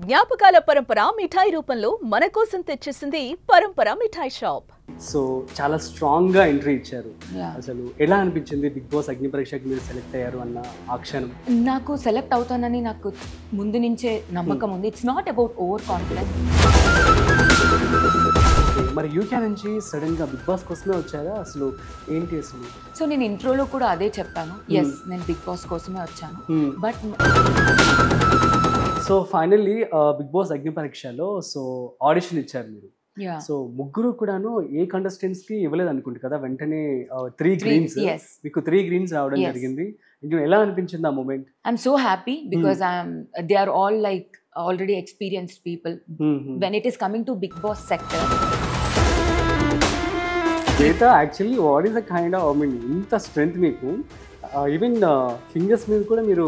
జ్ఞాపకాల పరంపర మిఠాయి రూపంలో మన కోసం తెచ్చేసింది పరంపర మిఠాయి షాప్. సో చాలా స్ట్రాంగ్ గా ఎంట్రీ ఇచ్చారు. అసలు ఎలా అనిపించింది బిగ్ బాస్ అగ్ని పరీక్షకి మీరు సెలెక్ట్ అయ్యారు అన్న ఆ క్షణం? నాకు సెలెక్ట్ అవుతానని నాకు ముందు నుంచే నమ్మకం ఉంది. It's not about over confidence. మరి యూకే నుంచి సడన్ గా బిగ్ బాస్ కోసమే వచ్చారా? అసలు ఏంటి అసలు? సో నేను ఇంట్రోలో కూడా అదే చెప్పాను, ఎస్ నేను బిగ్ బాస్ కోసమే వచ్చాను. But so finally big Boss అగ్ని పరీక్షలో సో ఆడిషన్ ఇచ్చారు మీరు. సో ముగ్గురు కూడాను ఏ కంటెస్టెంట్స్ కి ఇవ్వలేదు అనుకుంటు కదా, వెంటనే 3 గ్రీన్స్ మీకు 3 గ్రీన్స్ రావడం జరిగింది. ఎలా అనిపించింది ఆ moment? I'm so happy because they are all like already experienced people when it is coming to Big Boss sector. Shweta, actually what is the kind of, I mean ఇంత స్ట్రెంగ్త్ మీకు, even fingers మీద కూడా మీరు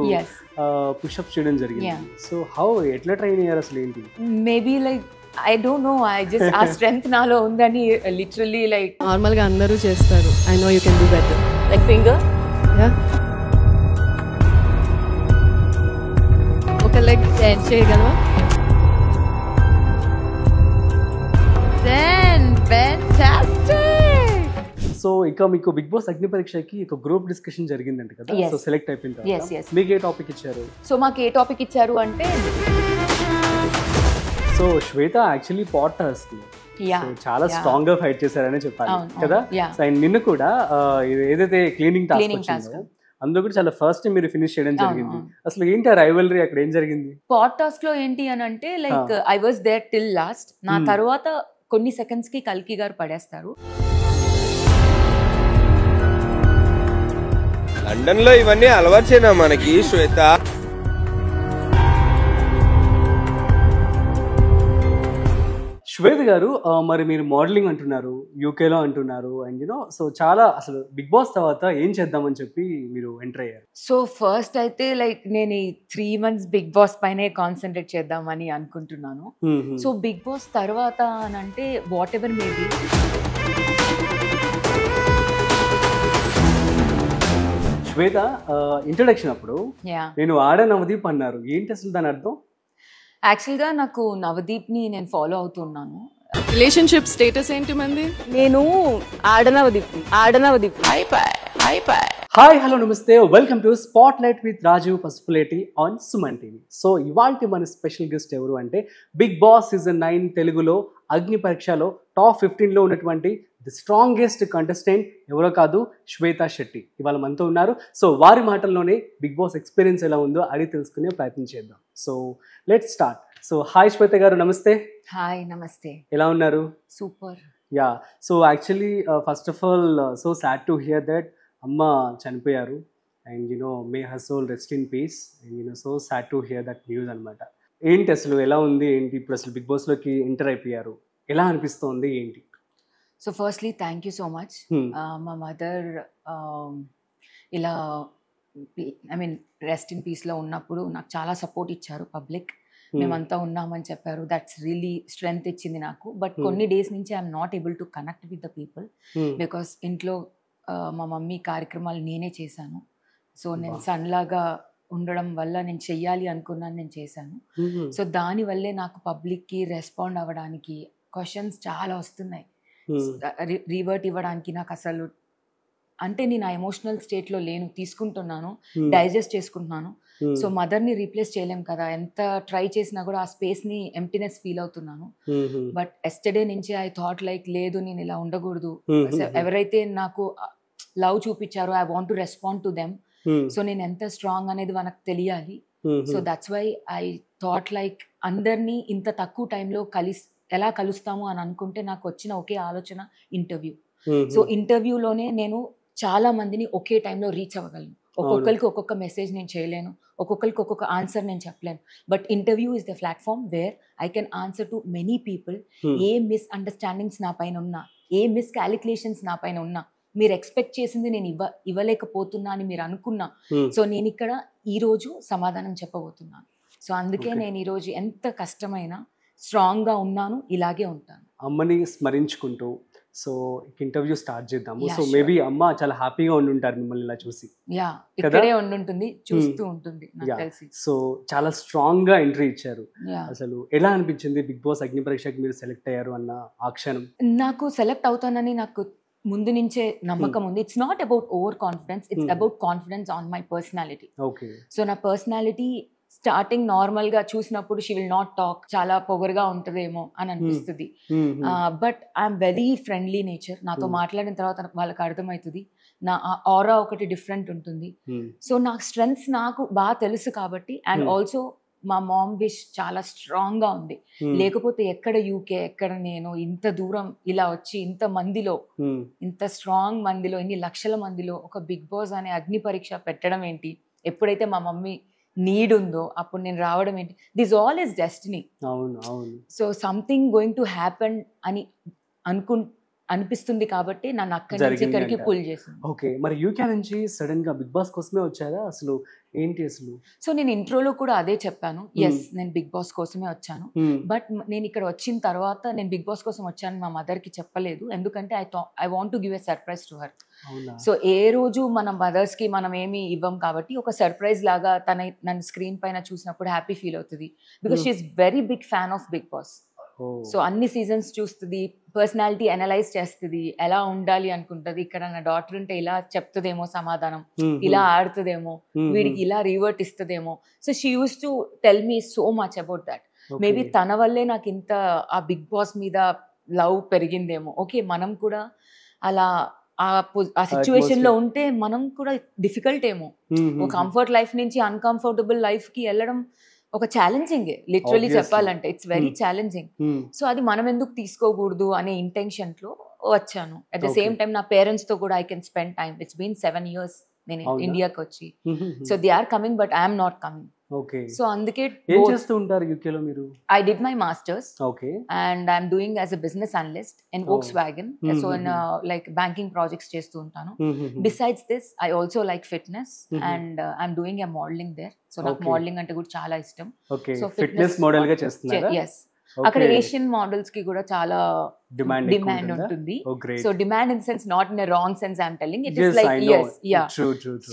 push up చేయడం జరిగింది. So how, ఎట్లా train అయ్యారు అసలు ఏంటి? Maybe like I don't no, I just ఆ స్ట్రెంగ్త్ నాలో ఉందని లిటరల్లీ లైక్ నార్మల్ గా అందరూ చేస్తారు. I know you can do better. Like finger ఒక లెగ్ స్టాండ్ చేయగలవా? సో ఇక మీకు బిగ్ బాస్ అగ్ని పరీక్షకి ఒక గ్రూప్ డిస్కషన్ జరిగిందంట కదా, సో సెలెక్ట్ అయిపోయిన తర్వాత మీకు ఏ టాపిక్ ఇచ్చారు? సో మాకు ఏ టాపిక్ ఇచ్చారు అంటే, సో శ్వేత యాక్చువల్లీ పాట్ టాస్క్ చాలా స్ట్రాంగ్ గా ఫైట్ చేశారని చెప్పాలి కదా. అండ్ నిన్ను కూడా ఏదైతే క్లీనింగ్ టాస్క్ అందులో కూడా చాలా ఫస్ట్ మీరు ఫినిష్ చేయడం జరిగింది. అసలు ఏంటి ఆ రైవలరీ, అక్కడ ఏం జరిగింది? పాట్ టాస్క్ లో ఏంటి అని అంటే, like I was there till last. నా తర్వాత కొన్ని సెకండ్స్ కి కల్కి గారు పడేస్తారు. లండన్ లో ఇవన్నీ అలవాటేనా మనకి శ్వేత? శ్వేత గారు, మరి మీరు మోడలింగ్ అంటున్నారు, యూకేలో అంటున్నారు, అండ్ యూనో సో చాలా, అసలు బిగ్ బాస్ తర్వాత ఏం చేద్దామని చెప్పి మీరు ఎంటర్ అయ్యారు? సో ఫస్ట్ అయితే లైక్ నేను ఈ 3 months బిగ్ బాస్ పైనే కాన్సన్ట్రేట్ చేద్దామని అనుకుంటున్నాను. సో బిగ్ బాస్ తర్వాత అని అంటే వాట్ ఎవర్ మేబీ. శ్వేత, ఇంట్రడక్షన్ అప్పుడు నేను ఆడ నవదీప్ అన్నారు, ఏంటి అసలు దాని అర్థం? యాక్చువల్గా నాకు నవదీప్ ని నేను ఫాలో అవుతున్నాను. రిలేషన్షిప్ స్టేటస్ ఏంటి మంది? నేను ఆడనవదీప్. హాయ్, హలో, నమస్తే, welcome to spotlight with Rajeev Pasupuleti on Suman TV. So ఇవాళ మన స్పెషల్ గెస్ట్ ఎవరు అంటే, బిగ్ బాస్ సీజన్ 9 తెలుగులో అగ్ని పరీక్షలో టాప్ 15లో ఉన్నటువంటి ది స్ట్రాంగెస్ట్ కంటెస్టెంట్ ఎవరో కాదు, శ్వేత శెట్టి ఇవాళ మనతో ఉన్నారు. సో వారి మాటల్లోనే బిగ్ బాస్ ఎక్స్పీరియన్స్ ఎలా ఉందో అడిగి తెలుసుకునే ప్రయత్నం చేద్దాం. So let's start. So hi Shweta గారు, నమస్తే. హాయ్, నమస్తే. ఎలా ఉన్నారు? Super. Yeah, so actually first of all so sad to hear that అమ్మ చనిపోయారు, and you know may her soul rest in peace, and you know so sad to hear that news అనమాట. ఏంటి అసలు, ఎలా ఉంది ఏంటి ఇప్పుడు అసలు బిగ్ బాస్లోకి ఎంటర్ అయిపోయారు, ఎలా అనిపిస్తోంది ఏంటి? So firstly thank you so much. మా మదర్ ఇలా ఐ మీన్ రెస్ట్ ఇన్ పీస్లో ఉన్నప్పుడు నాకు చాలా సపోర్ట్ ఇచ్చారు పబ్లిక్. మేమంతా ఉన్నామని చెప్పారు. దట్స్ రియలీ స్ట్రెంగ్త్ ఇచ్చింది నాకు. బట్ కొన్ని డేస్ నుంచి I'm not able to connect with the people because ఇంట్లో మా మమ్మీ కార్యక్రమాలు నేనే చేశాను. సో నేను సన్లాగా ఉండడం వల్ల నేను చెయ్యాలి అనుకున్నాను, నేను చేశాను. సో దానివల్లే నాకు పబ్లిక్కి రెస్పాండ్ అవ్వడానికి క్వశ్చన్స్ చాలా వస్తున్నాయి. రివర్ట్ ఇవ్వడానికి నాకు అసలు అంటే నేను ఆ ఎమోషనల్ స్టేట్లో లేను, తీసుకుంటున్నాను, డైజెస్ట్ చేసుకుంటున్నాను. సో మదర్ని రీప్లేస్ చేయలేం కదా, ఎంత ట్రై చేసినా కూడా ఆ స్పేస్ని ఎంప్టీనెస్ ఫీల్ అవుతున్నాను. బట్ ఎస్టర్డే నుంచి ఐ థాట్ లైక్ లేదు, నేను ఇలా ఉండకూడదు. ఎవరైతే నాకు లవ్ చూపించారో I want to respond to them. So నేను ఎంత స్ట్రాంగ్ అనేది మనకు తెలియాలి. So that's why I thought like అందరినీ ఇంత తక్కువ టైంలో ఎలా కలుస్తాము అని అనుకుంటే నాకు వచ్చిన ఒకే ఆలోచన ఇంటర్వ్యూ. సో ఇంటర్వ్యూలోనే నేను చాలా మందిని ఒకే టైంలో రీచ్ అవ్వగలను. ఒక్కొక్కరికి ఒక్కొక్క మెసేజ్ నేను చేయలేను, ఒక్కొక్కరికి ఒక్కొక్క ఆన్సర్ నేను చెప్పలేను. But interview is the platform where I can answer to many people. A misunderstandings నా పైన ఉన్నా, ఏ మిస్ క్యాలిక్యులేషన్స్ నా పైన ఉన్నా, మీరు ఎక్స్పెక్ట్ చేసింది నేను ఇవ్వలేకపోతున్నా అని మీరు అనుకున్నా, సో నేను ఇక్కడ ఈరోజు సమాధానం చెప్పబోతున్నాను. సో అందుకే నేను ఈరోజు ఎంత కష్టమైనా స్ట్రాంగ్గా ఉన్నాను, ఇలాగే ఉంటాను. అమ్మని స్మరించుకుంటూ సో ఇంటర్వ్యూ స్టార్ట్ చేద్దాము. Yeah, so sure. మేబీ అమ్మ చాలా హ్యాపీగా ఉండి ఉంటారు మిమ్మల్ని ఇలా చూసి. యా ఇక్కడే ఉండుంటుంది, చూస్తూ ఉంటుంది నాకు Yeah. తెలిసి. సో చాలా స్ట్రాంగ్ గా ఎంట్రీ ఇచ్చారు. యా అసలు ఎలా అనిపించింది బిగ్ బాస్ అగ్ని పరీక్షకి మీరు సెలెక్ట్ అయ్యారు అన్న ఆ క్షణం? నాకు సెలెక్ట్ అవుతానని నాకు ముందు నుంచే నమ్మకం ఉంది. It's not about over confidence, it's about confidence on my personality. Okay. So నా పర్సనాలిటీ స్టార్టింగ్ నార్మల్ గా చూసినప్పుడు షీ విల్ నాట్ టాక్, చాలా పొగరుగా ఉంటదేమో అని అనిపిస్తుంది. But I'm very friendly nature. నాతో మాట్లాడిన తర్వాత వాళ్ళకి అర్థమవుతుంది నా ఆరా ఒకటి డిఫరెంట్ ఉంటుంది. సో నా స్ట్రెంగ్స్ నాకు బాగా తెలుసు కాబట్టి, అండ్ ఆల్సో మా మామ్ విష్ చాలా స్ట్రాంగ్ గా ఉంది. లేకపోతే ఎక్కడ యూకే, ఎక్కడ నేను ఇంత దూరం ఇలా వచ్చి ఇంత మందిలో, ఇంత స్ట్రాంగ్ మందిలో, ఇన్ని లక్షల మందిలో ఒక బిగ్ బాస్ అనే అగ్ని పరీక్ష పెట్టడం ఏంటి, ఎప్పుడైతే మా మమ్మీ నీడ్ ఉందో అప్పుడు నేను రావడం ఏంటి, దిస్ ఆల్ ఇస్ డెస్టినీ. అవును అవును. So something going to happen అని అనిపిస్తుంది కాబట్టి నన్ను అక్కడి నుంచి ఇక్కడికి పుల్ చేసింది. ఓకే. మరి యూకే నుంచి సడన్ గా బిగ్ బాస్ కోసమే వచ్చారా? అసలు ఏంటి అసలు? సో నేను ఇంట్రోలో కూడా అదే చెప్పాను, ఎస్ నేను బిగ్ బాస్ కోసమే వచ్చాను. బట్ నేను ఇక్కడ వచ్చిన తర్వాత నేను బిగ్ బాస్ కోసం వచ్చాను మా మదర్ కి చెప్పలేదు, ఎందుకంటే I want to give a surprise to her. So ఏ రోజు మన మదర్స్ కి మనం ఏమి ఇవ్వం కాబట్టి ఒక సర్ప్రైజ్ లాగా నన్ను స్క్రీన్ పైన చూసినప్పుడు హ్యాపీ ఫీల్ అవుతుంది. Because she is very big fan of Big Boss. So అన్ని సీజన్స్ చూస్తుంది, పర్సనాలిటీ అనలైజ్ చేస్తుంది, ఎలా ఉండాలి అనుకుంటది. ఇక్కడ నా డాటర్ ఉంటే ఇలా చెప్తుందేమో సమాధానం, ఇలా ఆడుతుందేమో, వీడికి ఇలా రివర్ట్ ఇస్తుందేమో. So she use to tell me so much about that. Maybe తన వల్లే నాకు ఇంత ఆ బిగ్ బాస్ మీద లవ్ పెరిగిందేమో. ఓకే, మనం కూడా అలా ఆ సిచ్యువేషన్ లో ఉంటే మనం కూడా డిఫికల్ట్ ఏమో. ఒక కంఫర్ట్ లైఫ్ నుంచి అన్కంఫర్టబుల్ లైఫ్ కి వెళ్ళడం ఒక ఛాలెంజింగ్, లిటరలీ చెప్పాలంటే ఇట్స్ వెరీ ఛాలెంజింగ్. సో అది మనం ఎందుకు తీసుకోకూడదు అనే ఇంటెన్షన్ లో వచ్చాను. అట్ ద సేమ్ టైం నా పేరెంట్స్ తో కూడా I can spend time. It's been 7 years నేను ఇండియాకి వచ్చి. So they are coming but I'm not coming. Okay. So అందుకే ఏం చేస్తూ ఉంటారు యూకేలో మీరు? I did my masters. Okay. And I'm doing as a business analyst in Volkswagen. So in like banking projects చేస్తూ ఉంటాను. Besides this, I also like fitness and I'm doing a modeling there. So నాకు modeling అంటే కూడా చాలా ఇష్టం. Okay. So fitness model గా చేస్తున్నారా? Yes. అక్కడ ఏషియన్ మోడల్స్ కి కూడా చాలా డిమాండ్ ఉంటుంది. So demand in sense not in wrong sense I'm telling, it is like yes, yeah.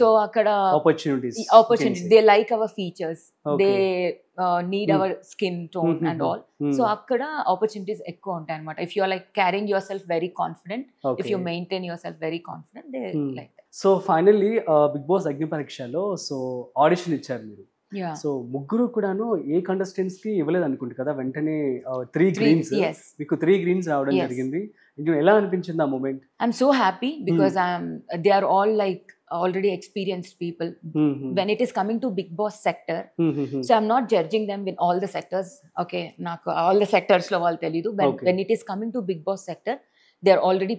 So అక్కడ opportunities, they like our features, they need our skin tone and all. So అక్కడ opportunities ఎక్కువ ఉంటాయి అనమాట. If you are like carrying yourself very confident, if you maintain yourself very confident, they like that. So finally big Boss అగ్ని పరీక్షలో so audition ఇచ్చారు మీరు. So ముగ్గురు కూడాను ఏ కంటెస్టెంట్స్ కి ఇవ్వలేదు అనుకుంటు కదా, వెంటనే 3 greens, మీకు 3 greens రావడం జరిగింది. ఎలా అనిపించింది ఆ moment? I'm so happy because they are all like already experienced people. When it is coming to big boss sector, so I'm not judging them in all the sectors. Okay, naku all the sectors lo vallu teliyadu, but when it is coming to big boss sector, they are already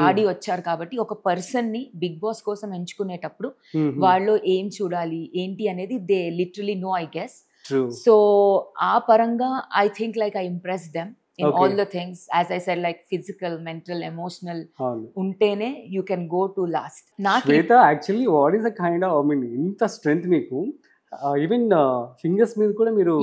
ఆడి వచ్చారు కాబట్టి ఒక person ని big boss కోసం ఎంచుకునేటప్పుడు వాళ్ళు ఏం చూడాలి ఏంటి అనేది they literally know, I guess. So ఆ పరంగా I think like I impress them in all the things, as I said, like physical, mental, emotional, untene you can go to last. Shweta, actually what is the kind of, I mean, inta strength meeku even fingers మీద కూడా మీరు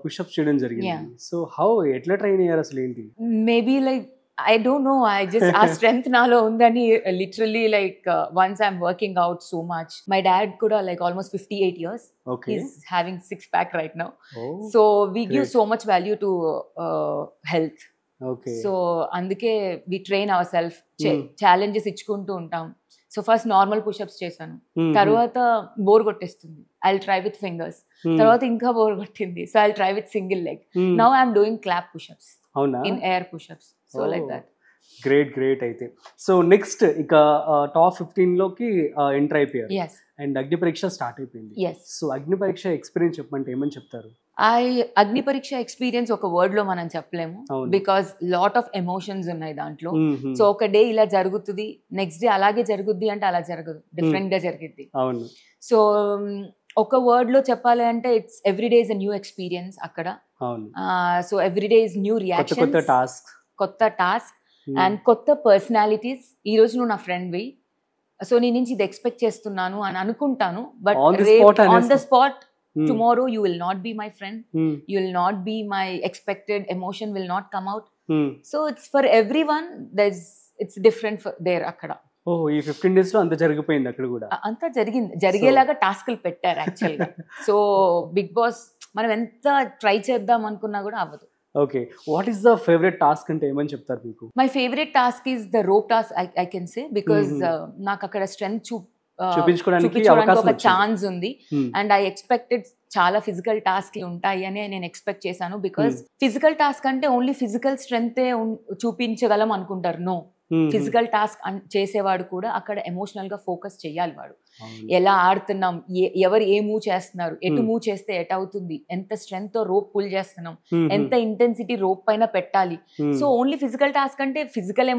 push up చేయడం జరిగింది. So how ఎట్లా train అయ్యారు అసలు ఏంటి? Maybe like I don't know, I just our strength nalo undani, literally like once I'm working out so much. My dad kuda like almost 58 years. Okay. He's having 6-pack right now. Oh, so we give so much value to health. Okay. So అందుకే we train ourselves, challenges ఇచ్చుకుంటూ ఉంటాం. So first normal push-ups చేశాను, తర్వాత bore కొట్టేస్తుంది, I'll try with fingers. తర్వాత ఇంకా bore కొట్టింది, so I'll try with single leg. Now I'm doing clap push-ups. అవునా? In air push-ups. So like that. Great అయితే. సో నెక్స్ట్ ఇక టాప్ 15 లోకి ఎంటర్ అయిపోయారు. Yes. అండ్ అగ్ని పరీక్ష స్టార్ట్ అయిపోయింది. Yes. సో అగ్ని పరీక్ష ఎక్స్పీరియన్స్ చెప్పమంటే ఏమని చెప్తారు? అగ్ని పరీక్ష ఎక్స్పీరియన్స్ ఒక వర్డ్ లో మనం చెప్పలేము, బికాస్ లాట్ ఆఫ్ ఎమోషన్స్ ఉన్నాయి దాంట్లో. సో ఒక డే ఇలా జరుగుతుంది, నెక్స్ట్ డే అలాగే జరుగుద్ది అంటే అలా జరగదు, డిఫరెంట్ గా జరిగిద్ది. అవును. సో ఒక వర్డ్ లో చెప్పాలి అంటే it's every day is a new experience అక్కడ. అవును. So every day is new reactions, కొత్త టాస్క్ అండ్ కొత్త పర్సనాలిటీస్. ఈ రోజు నువ్వు నా ఫ్రెండ్వి, సో నీ నుంచి ఇది ఎక్స్పెక్ట్ చేస్తున్నాను అని అనుకుంటాను, but on the spot tomorrow you will not be my friend, you will not be my expected emotion will not come out. So it's for everyone it's different there అక్కడ. ఓ ఈ 15 days లో అంత జరిగిపోయింది అక్కడ కూడా. అంతా జరిగేలాగా టాస్క్లు పెట్టారు యాక్చువల్గా. సో బిగ్ బాస్ మనం ఎంత ట్రై చేద్దాం అనుకున్నా కూడా అవ్వదు. Okay, what is the favourite task అంటే ఏమని చెప్తారు మీకు? My favourite task is the rope task. I can say because నాకు అక్కడ స్ట్రెంగ్త్ చూపించుకోవడానికి ఒక ఛాన్స్ ఉంది. అండ్ ఐ ఎక్స్పెక్టెడ్ చాలా ఫిజికల్ టాస్క్లు ఉంటాయి అని నేను ఎక్స్పెక్ట్ చేశాను. బికాస్ ఫిజికల్ టాస్క్ అంటే ఓన్లీ ఫిజికల్ స్ట్రెంగ్తే చూపించగలం అనుకుంటారు. నో, ఫిజికల్ టాస్క్ చేసేవాడు కూడా అక్కడ ఎమోషనల్ గా ఫోకస్ చేయాలి. వాడు ఎలా ఆడుతున్నాం, ఎవరు ఏ మూవ్ చేస్తున్నారు, ఎటు మూవ్ చేస్తే ఎట్ అవుతుంది, ఎంత స్ట్రెంగ్త్ తో రోప్ పుల్ చేస్తున్నాం, ఎంత ఇంటెన్సిటీ రోప్ పైన పెట్టాలి. సో ఓన్లీ ఫిజికల్ టాస్క్ అంటే ఫిజికల్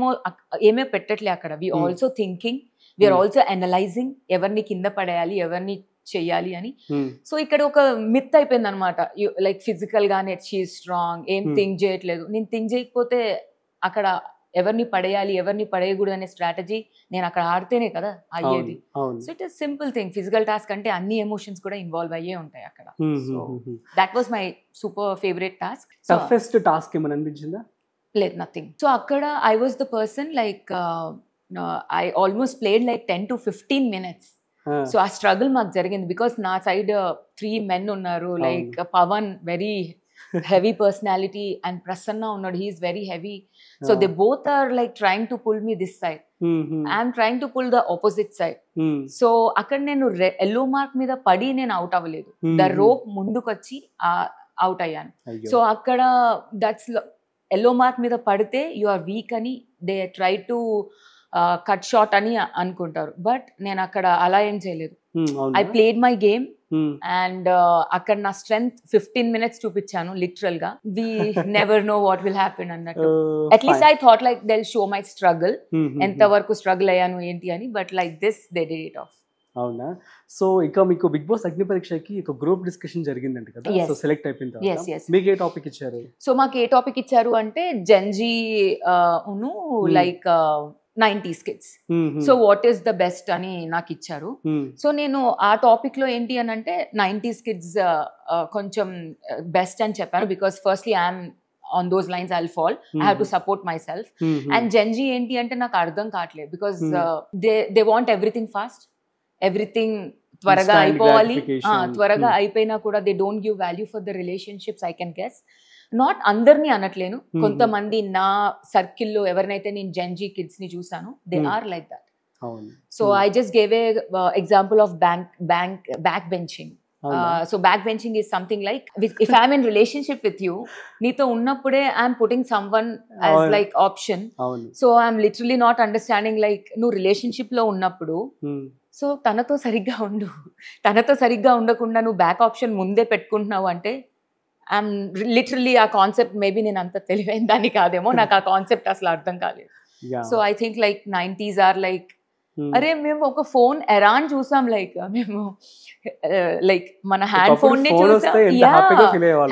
ఏమో పెట్టట్లే అక్కడ. We also thinking, we're also analysing ఎవరిని కింద పడేయాలి, ఎవరిని చెయ్యాలి అని. సో ఇక్కడ ఒక మిత్ అయిపోయింది అనమాట. లైక్ ఫిజికల్ గానే షీ స్ట్రాంగ్, ఏం థింక్ చేయట్లేదు. నేను థింక్ చేయకపోతే అక్కడ ఎవరిని పడేయాలి, ఎవరిని పడేయకూడదు అనే స్ట్రాటజీ నేను అక్కడ ఆడితేనే కదా అయ్యేది. So it is simple thing. Physical task అంటే అన్ని ఎమోషన్స్ కూడా ఇన్వాల్వ్ అయ్యే ఉంటాయి అక్కడ. So that was my super favourite task. Toughest task ఏమని అనిపించిందా? లేదు, నథింగ్. సో అక్కడ I was the person like I almost played like 10 to 15 minutes. So ఆ స్ట్రగుల్ మాకు జరిగింది బికాస్ నా సైడ్ 3 men ఉన్నారు. Like Pawan very heavy personality and Prasanna unnadu, he is very heavy. So they both are like trying to pull me this side. I am trying to pull the opposite side. So akkada nenu yellow mark meeda padi nenu out avaledu. The rope mundukochi out ayyanu. So akkada that's yellow mark meeda padite you are weak ani they try to cut short ani anukuntaru. But nenu akkada ala em cheyaledu. I played my game. And అక్కడ నా strength 15 minutes చూపించాను literal గా. We never know what will happen అన్నట్టు. At least I thought like they will show my struggle, ఎంత వరకు struggle అయ్యాను ఏంటి అని. But like this they did it off. అవునా? సో ఇక మీకు బిగ్ బాస్ అగ్ని పరీక్షకి ఒక గ్రూప్ డిస్కషన్ జరిగిందంట కదా, సో సెలెక్ట్ అయిపోయిన తర్వాత మీకు ఏ టాపిక్ ఇచ్చారు? సో మాకు ఏ టాపిక్ ఇచ్చారు అంటే Gen Z like 90s kids. So what is the best అని నాకు ఇచ్చారు. సో నేను ఆ టాపిక్ లో ఏంటి అని అంటే 90s kids కొంచెం బెస్ట్ అని చెప్పాను. Because firstly I'm on those lines I will fall, I have to support my self. And Gen Z ఏంటి అంటే నాకు అర్థం కావట్లేదు. Because they want everything fast, everything త్వరగా అయిపోవాలి. త్వరగా అయిపోయినా కూడా they don't give value for the relationships. I can guess, not అందరినీ అనట్లేను, కొంతమంది నా సర్కిల్లో ఎవరినైతే నేను జెన్జీ కిడ్స్ ని చూసాను they are like that. So I just gave a example of back benching. So back benching is something like if I'm in relationship with you, నీతో ఉన్నప్పుడే I'm putting some one as like option. So I'm literally not understanding like నువ్వు relationship లో ఉన్నప్పుడు so తనతో సరిగ్గా ఉండు, తనతో సరిగ్గా ఉండకుండా నువ్వు బ్యాక్ ఆప్షన్ ముందే పెట్టుకుంటున్నావు అంటే ఐఎమ్ లిటరలీ ఆ కాన్సెప్ట్ మేబీ నేను అంత తెలివైన దాన్ని కాదేమో, నాకు ఆ కాన్సెప్ట్ అసలు అర్థం కాలేదు. So I think like 90s are like అరే మేము ఒక ఫోన్ ఎరాన్ చూసాం, లైక్ మేము లైక్ మన హ్యాండ్ ఫోన్ ని చూసాం,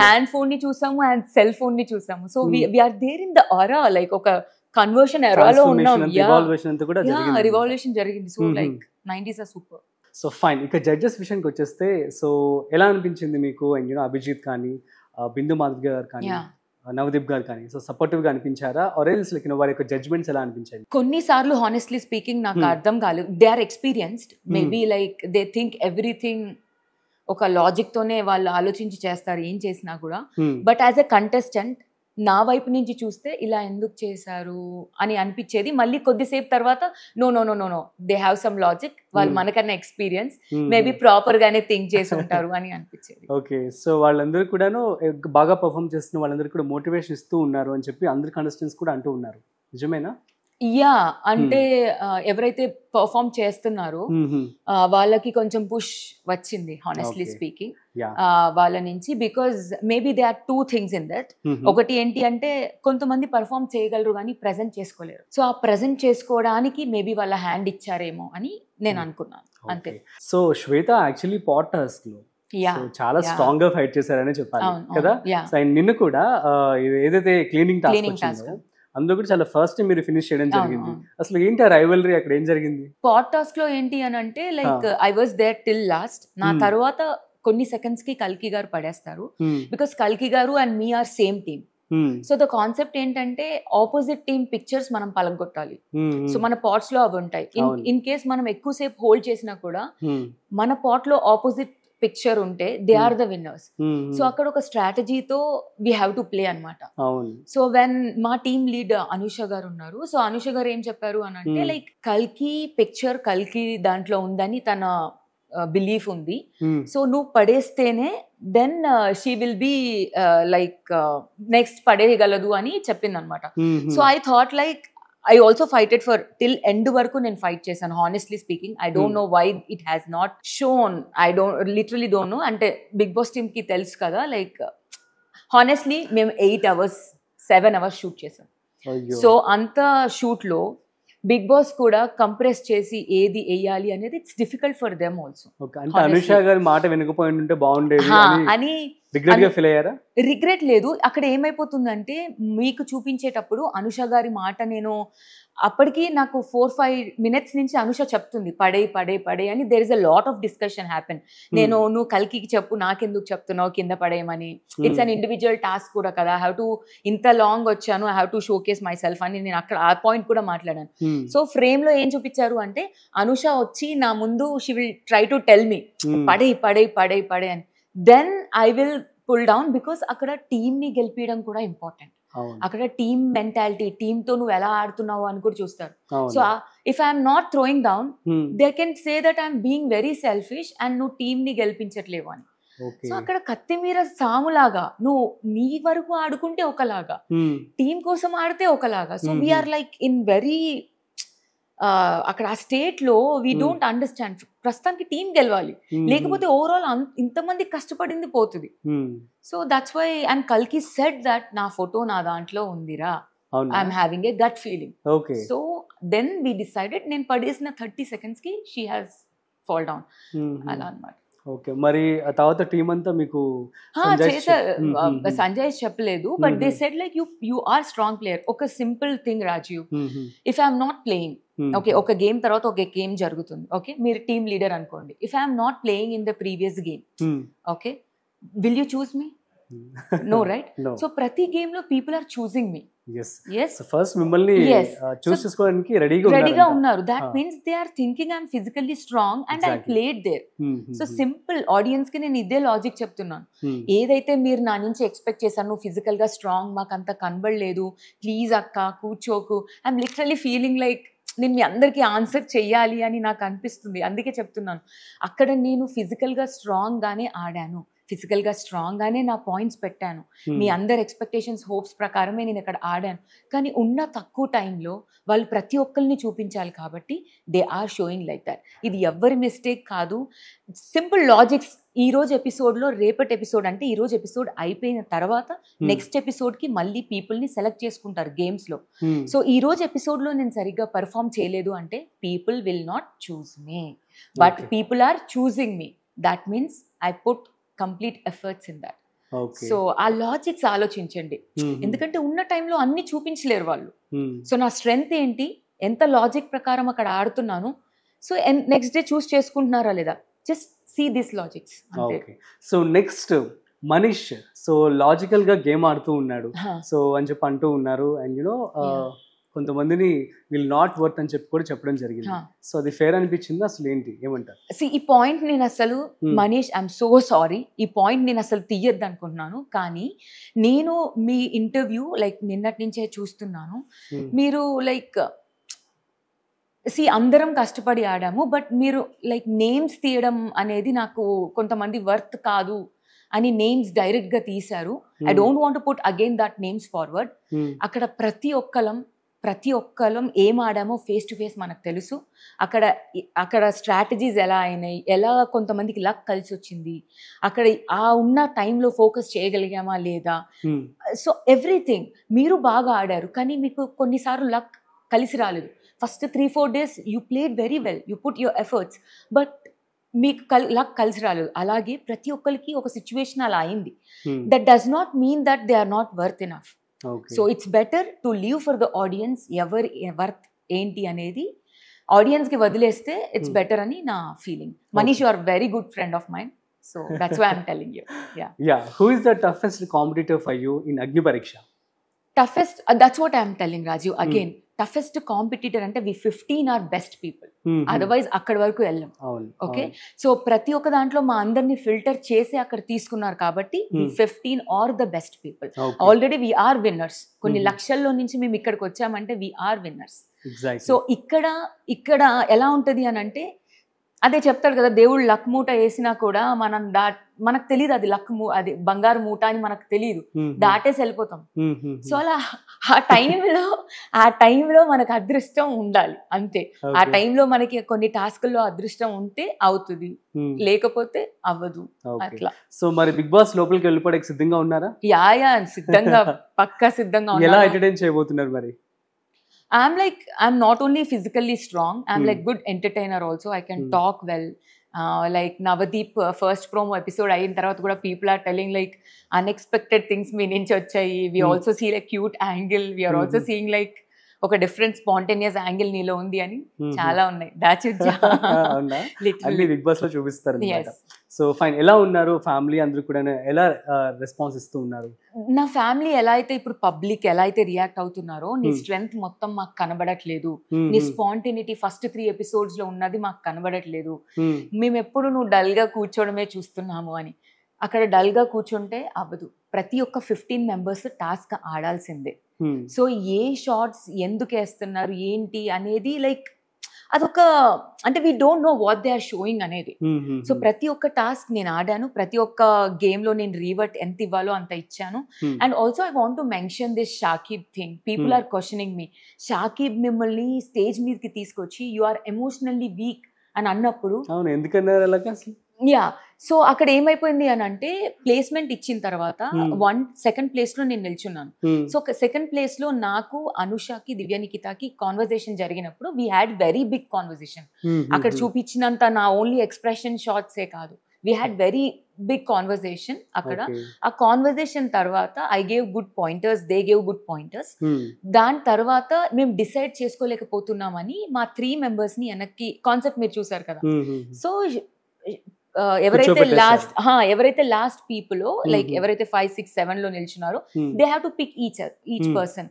హ్యాండ్ ఫోన్ ని చూసాము అండ్ సెల్ ఫోన్ ని చూసాము. So we're there in the aura, like ఒక కన్వర్షన్ ఎరాలో ఉన్నాం. రివాల్యూషన్ జరిగింది. So like 90s are super. So fine, ఇక జడ్జెస్ విషయానికి వచ్చేస్తే సో ఎలా అనిపించింది మీకు? అండ్ అభిజిత్ కానీ, బిందు మాధవ్ గారు కానీ, నవదీప్ గారు కానీ, సో సపోర్టివ్ గా అనిపించారా? ఆర్ ఎల్స్ లైక్ వారి యొక్క జడ్జ్మెంట్స్ ఎలా అనిపించాయి? కొన్నిసార్లు హానెస్ట్లీ స్పీకింగ్ నాకు అర్థం కాలేదు. They are experienced, maybe like they think everything ఒక లాజిక్ తోనే వాళ్ళు ఆలోచించి చేస్తారు ఏం చేసినా కూడా. బట్ యాజ్ ఎ కంటెస్టెంట్ నా వైపు నుంచి చూస్తే ఇలా ఎందుకు చేశారు అని అనిపించేది. మళ్ళీ కొద్దిసేపు తర్వాత no no no no no they have some logic, వాళ్ళు మనకన్నా ఎక్స్పీరియన్స్, మేబీ ప్రాపర్ గానే థింక్ చేసి ఉంటారు అని అనిపించేది. ఓకే, సో వాళ్ళందరూ కూడాను బాగా పర్ఫామ్ చేస్తున్న వాళ్ళందరూ కూడా మోటివేషన్ ఇస్తూ ఉన్నారు అని చెప్పి అందరు కంటెస్టెంట్స్ కూడా అంటూ ఉన్నారు, నిజమేనా? యా, అంటే ఎవరైతే పర్ఫామ్ చేస్తున్నారో వాళ్ళకి కొంచెం పుష్ వచ్చింది హానెస్ట్లీ స్పీకింగ్ వాళ్ళ నుంచి. Because maybe they are 2 things in that. ఒకటి ఏంటి అంటే కొంతమంది పర్ఫామ్ చేయగలరు కానీ ప్రెజెంట్ చేసుకోలేరు. సో ఆ ప్రెజెంట్ చేసుకోవడానికి మేబీ వాళ్ళ హ్యాండ్ ఇచ్చారేమో అని నేను అనుకున్నాను, అంతే. సో శ్వేత యాక్చువల్లీ పాట్ టాస్క్ లో చాలా స్ట్రాంగ్ గా ఫైట్ చేశారని చెప్పాలి కదా. నిన్ను కూడా ఏదైతే క్లీనింగ్ టాస్క్ అందులో కూడా చాలా ఫస్ట్ టైం మీరు ఫినిష్ చేయడం జరిగింది. అసలు ఏంటి ఆ రైవల్రీ, అక్కడ ఏం జరిగింది? పాట్ టాస్క్ లో ఏంటి అని అంటే like I was there till last. నా తర్వాత కొన్ని సెకండ్స్ కి కల్కి గారు పడేస్తారు. బికాస్ కల్కి garu and me are same team. So the concept ఏంటంటే ఆపోజిట్ టీమ్ పిక్చర్స్ మనం పలగొట్టాలి. సో మన పాట్స్ లో అవి ఉంటాయి. ఇన్ కేస్ మనం ఎక్కువసేపు హోల్డ్ చేసినా కూడా మన పాట్ లో ఆపోజిట్ పిక్చర్ ఉంటే they are the winners. So అక్కడ ఒక స్ట్రాటజీతో వీ హ్యావ్ టు ప్లే అనమాట. సో వెన్ మా టీమ్ లీడ్ అనుష గారు ఉన్నారు. సో అనుష గారు ఏం చెప్పారు అని అంటే లైక్ కల్కి పిక్చర్ కల్కి దాంట్లో ఉందని తన బిలీఫ్ ఉంది. సో నువ్వు పడేస్తేనే then she will be like next పడేయగలదు అని చెప్పింది అనమాట. So I thought like I also fight it for till end వరకు నేను ఫైట్ చేశాను. Honestly speaking I don't know why it has not shown. I literally don't know. అంటే Bigg Boss team కి తెలుసు కదా, లైక్ హానెస్ట్లీ మేము 8 hours 7 hours shoot చేసాం. So అంత షూట్ లో బిగ్ బాస్ కూడా కంప్రెస్ చేసి ఏది వేయాలి అనేది it's difficult for them also. Anusha గారి మాట వినకపోయి ఉంటే బాగుండేది అని రిగ్రెట్ లేదు. అక్కడ ఏమైపోతుందంటే మీకు చూపించేటప్పుడు అనుష గారి మాట నేను అప్పటికి నాకు 4-5 minutes నుంచి అనుష చెప్తుంది పడే పడే పడే అని. There is a lot of discussion happen. నువ్వు కల్కి చెప్పు, నాకెందుకు చెప్తున్నావు కింద పడేయమని. ఇట్స్ అన్ ఇండివిజువల్ టాస్క్ కూడా కదా. ఐ హ్యావ్ టు ఇంత లాంగ్ వచ్చాను, I have to showcase myself అని నేను అక్కడ ఆ పాయింట్ కూడా మాట్లాడాను. సో ఫ్రేమ్ లో ఏం చూపించారు అంటే అనుష వచ్చి నా ముందు she will try to tell me పడే పడే పడే పడే అని. Then I will pull down because అక్కడ టీమ్ ని గెలిపించడం కూడా ఇంపార్టెంట్. అక్కడ టీమ్ మెంటాలిటీ, టీమ్ తో నువ్వు ఎలా ఆడుతున్నావు అని కూడా చూస్తారు. So if I'm not throwing down they can say that I'm being very selfish and నువ్వు టీమ్ ని గెలిపించట్లేవు అని. సో అక్కడ కత్తిమీర సాములాగా నువ్వు నీ వరకు ఆడుకుంటే ఒకలాగా, టీమ్ కోసం ఆడితే ఒకలాగా. So we're like in very అక్కడ ఆ స్టేట్ లో వీ డోంట్ అండర్స్టాండ్. ప్రస్తుతానికి టీం గెలవాలి, లేకపోతే ఓవరాల్ ఇంతమంది కష్టపడింది పోతుంది. సో దట్స్ వై అండ్ కల్కి సెడ్ దట్ నా ఫోటో నా దాంట్లో ఉందిరా, I'm having a gut feeling. So then we decided నేను పడేసిన 30 seconds కి షీ హ్యాస్ ఫాల్ డౌన్ అలా అన్నమాట. ఓకే, మరి ఆ తర్వాత టీం అంతా మీకు సంజయ్ చెప్పలేదు, but they said like you are strong player. ఒక simple thing Rajiv, if I'm not playing, okay ఒక గేమ్ తర్వాత ఒక గేమ్ జరుగుతుంది, ఓకే మీరు టీమ్ లీడర్ అనుకోండి. If I'm not playing in the previous game, okay will you choose me? No, right? So ప్రతి game లో people are choosing me. First మిమ్మల్ని choose చేసుకోవడానికి రెడీగా ఉన్నారు. That means they are thinking I'm physically strong and I played there. So simple audience కి నేను ఇదే logic చెప్తున్నాను. ఏదైతే మీరు నా నుంచి ఎక్స్పెక్ట్ చేశాను, నువ్వు ఫిజికల్ గా స్ట్రాంగ్, మాకు అంత కనబడలేదు, ప్లీజ్ అక్క కూర్చోకు, ఐఎమ్ లిటరలీ ఫీలింగ్ లైక్ నేను మీ అందరికీ ఆన్సర్ చెయ్యాలి అని నాకు అనిపిస్తుంది. అందుకే చెప్తున్నాను, అక్కడ నేను ఫిజికల్గా స్ట్రాంగ్ గానే ఆడాను, ఫిజికల్గా స్ట్రాంగ్ గానే నా పాయింట్స్ పెట్టాను, మీ అందరి ఎక్స్పెక్టేషన్స్ హోప్స్ ప్రకారమే నేను ఇక్కడ ఆడాను. కానీ ఉన్న తక్కువ టైంలో వాళ్ళు ప్రతి ఒక్కరిని చూపించాలి కాబట్టి they are showing like that. ఇది ఎవరి మిస్టేక్ కాదు, సింపుల్ లాజిక్స్. ఈ రోజు ఎపిసోడ్లో రేపటి ఎపిసోడ్ అంటే ఈ రోజు ఎపిసోడ్ అయిపోయిన తర్వాత నెక్స్ట్ ఎపిసోడ్కి మళ్ళీ పీపుల్ని సెలెక్ట్ చేసుకుంటారు గేమ్స్లో. సో ఈ రోజు ఎపిసోడ్లో నేను సరిగ్గా పర్ఫామ్ చేయలేదు అంటే people will not choose me, but people are choosing me. That means I put complete efforts in that. So ఆ లాజిక్స్ ఆలోచించండి, ఎందుకంటే ఉన్న టైంలో అన్ని చూపించలేరు వాళ్ళు. సో నా స్ట్రెంగ్త్ ఏంటి, ఎంత లాజిక్ ప్రకారం అక్కడ ఆడుతున్నాను, సో నెక్స్ట్ డే చూస్ చేసుకుంటున్నారా లేదా, just see this logics. So next Manish, so logical గా గేమ్ ఆడుతూ ఉన్నాడు, సో అని చెప్పి అంటూ ఉన్నారు. అండ్ యునో కొంతమందిని విల్ నాట్ వర్త్ అని చెప్పి కూడా చెప్పడం జరిగింది. సో అది ఫేర్ అనిపించింది, అసలు ఏంటి ఏమంటారు? ఈ పాయింట్ నేను అసలు మనీష్ ఐఎమ్ సో సారీ, ఈ పాయింట్ నేను అసలు తీయద్దు అనుకుంటున్నాను. కానీ నేను మీ ఇంటర్వ్యూ లైక్ నిన్నటి నుంచే చూస్తున్నాను, మీరు లైక్ అందరం కష్టపడి ఆడాము, బట్ మీరు లైక్ నేమ్స్ తీయడం అనేది నాకు కొంతమంది వర్త్ కాదు అని నేమ్స్ డైరెక్ట్ గా తీశారు. I don't want to put again that names forward. అక్కడ ప్రతి ఒక్కలం ఏం ఆడామో ఫేస్ టు ఫేస్ మనకు తెలుసు. అక్కడ స్ట్రాటజీస్ ఎలా అయినాయి, ఎలా కొంతమందికి లక్ కలిసి వచ్చింది, అక్కడ ఆ ఉన్న టైంలో ఫోకస్ చేయగలిగామా లేదా, సో ఎవ్రీథింగ్. మీరు బాగా ఆడారు కానీ మీకు కొన్నిసార్లు లక్ కలిసి రాలేదు. First 3-4 days you played very well, you put your efforts, but మీకు లక్ కలిసి రాలేదు. అలాగే ప్రతి ఒక్కరికి ఒక సిచ్యువేషన్ అలా అయింది. That does not mean that they are not worth enough. So it's better to leave for the audience. ఎవరి వర్త్ ఏంటి అనేది ఆడియన్స్ కి వదిలేస్తే ఇట్స్ బెటర్ అని నా feeling. Manish, you are very good friend of mind, so that's why I'm telling you. Who is the toughest competitor for you in Agni Pariksha? Toughest that's what I'm telling Rajiv again. Toughest competitor అంటే we 15 are best people, otherwise అక్కడి వరకు వెళ్ళాం. Okay, so ప్రతి ఒక్క దాంట్లో మా అందరినీ filter చేసి అక్కడ తీసుకున్నారు కాబట్టి 15 are the best people. Already we're winners. కొన్ని లక్షల్లో నుంచి మేము ఇక్కడికి వచ్చామంటే వీఆర్ విన్నర్స్. సో ఇక్కడ ఎలా ఉంటది అని అంటే, అదే చెప్తాడు కదా, దేవుడు లక్ మూట వేసినా కూడా మనం మనకు తెలియదు అది లక్ అది బంగారు మూట అని మనకు తెలియదు, దాటేసి వెళ్ళిపోతాం. సో అలా ఆ టైంలో మనకు అదృష్టం ఉండాలి అంతే. ఆ టైంలో మనకి కొన్ని టాస్క్ల్లో అదృష్టం ఉంటే అవుతుంది, లేకపోతే అవ్వదు అట్లా. సో మరి బిగ్ బాస్ లోపలికి వెళ్ళిపోవడానికి సిద్ధంగా ఉన్నారా? యా సిద్ధంగా, పక్కా సిద్ధంగా ఉన్నా. ఎలా ఎంటర్టైన్ చేయబోతున్నారు మరి? I'm not only physically strong, I'm like good entertainer also. I can talk well. Like Navadeep first promo episode అయిన తర్వాత కూడా people are telling like unexpected things మీ నుంచి వచ్చాయి. We also see like cute angle. We are also seeing like ఒక different spontaneous angle నీలో ఉంది అని చాలా ఉన్నాయి. అన్ని బిగ్ బాస్ లో చూపిస్తారు. సో ఫైన్, ఎలా ఉన్నారు ఫ్యామిలీ అందరూ కూడా, ఎలా రెస్పాన్స్ ఇస్తూ ఉన్నారు? నా ఫ్యామిలీ ఎలా అయితే ఇప్పుడు పబ్లిక్ ఎలా అయితే రియాక్ట్ అవుతున్నారో, నీ స్ట్రెంగ్త్ మొత్తం మాకు కనబడట్లేదు, నీ స్పాంటేనిటీ ఫస్ట్ 3 episodes లో ఉన్నది మాకు కనబడట్లేదు, మేము ఎప్పుడు నువ్వు డల్ గా కూర్చోవడమే చూస్తున్నాము అని. అక్కడ డల్ గా కూర్చుంటే అవ్వదు. ప్రతి ఒక్క 15 members టాస్క్ ఆడాల్సిందే. సో ఏ షార్ట్స్ ఎందుకు వేస్తున్నారు ఏంటి అనేది లైక్ అదొక అంటే we don't know what they are showing అనేది. సో ప్రతి ఒక్క టాస్క్ నేను ఆడాను, ప్రతి ఒక్క గేమ్ లో నేను రీవర్ట్ ఎంత ఇవ్వాలో అంత ఇచ్చాను. And also I want to mention this Shakib thing. People are questioning me, Shakib మిమ్మల్ని స్టేజ్ మీదకి తీసుకొచ్చి యు ఆర్ ఎమోషనల్లీ వీక్ అని అన్నప్పుడు యా. సో అక్కడ ఏమైపోయింది అని అంటే, ప్లేస్మెంట్ ఇచ్చిన తర్వాత 2nd place లో నేను నిల్చున్నాను. సో 2nd place లో నాకు, అనుషకి, దివ్య నిఖితకి కాన్వర్సేషన్ జరిగినప్పుడు we had very big conversation. అక్కడ చూపించినంత నా ఓన్లీ ఎక్స్ప్రెషన్ షార్ట్సే కాదు, we had very big conversation అక్కడ. ఆ కాన్వర్సేషన్ తర్వాత I gave good pointers, they gave good pointers. దాని తర్వాత మేము డిసైడ్ చేసుకోలేకపోతున్నామని మా 3 members ని వెనక్కి, కాన్సెప్ట్ మీరు చూసారు కదా. సో ఎవరైతే లాస్ట్ పీపుల్ లైక్ ఎవరైతే 5, 6, 7 లో నిల్చున్నారో they have to pick each person.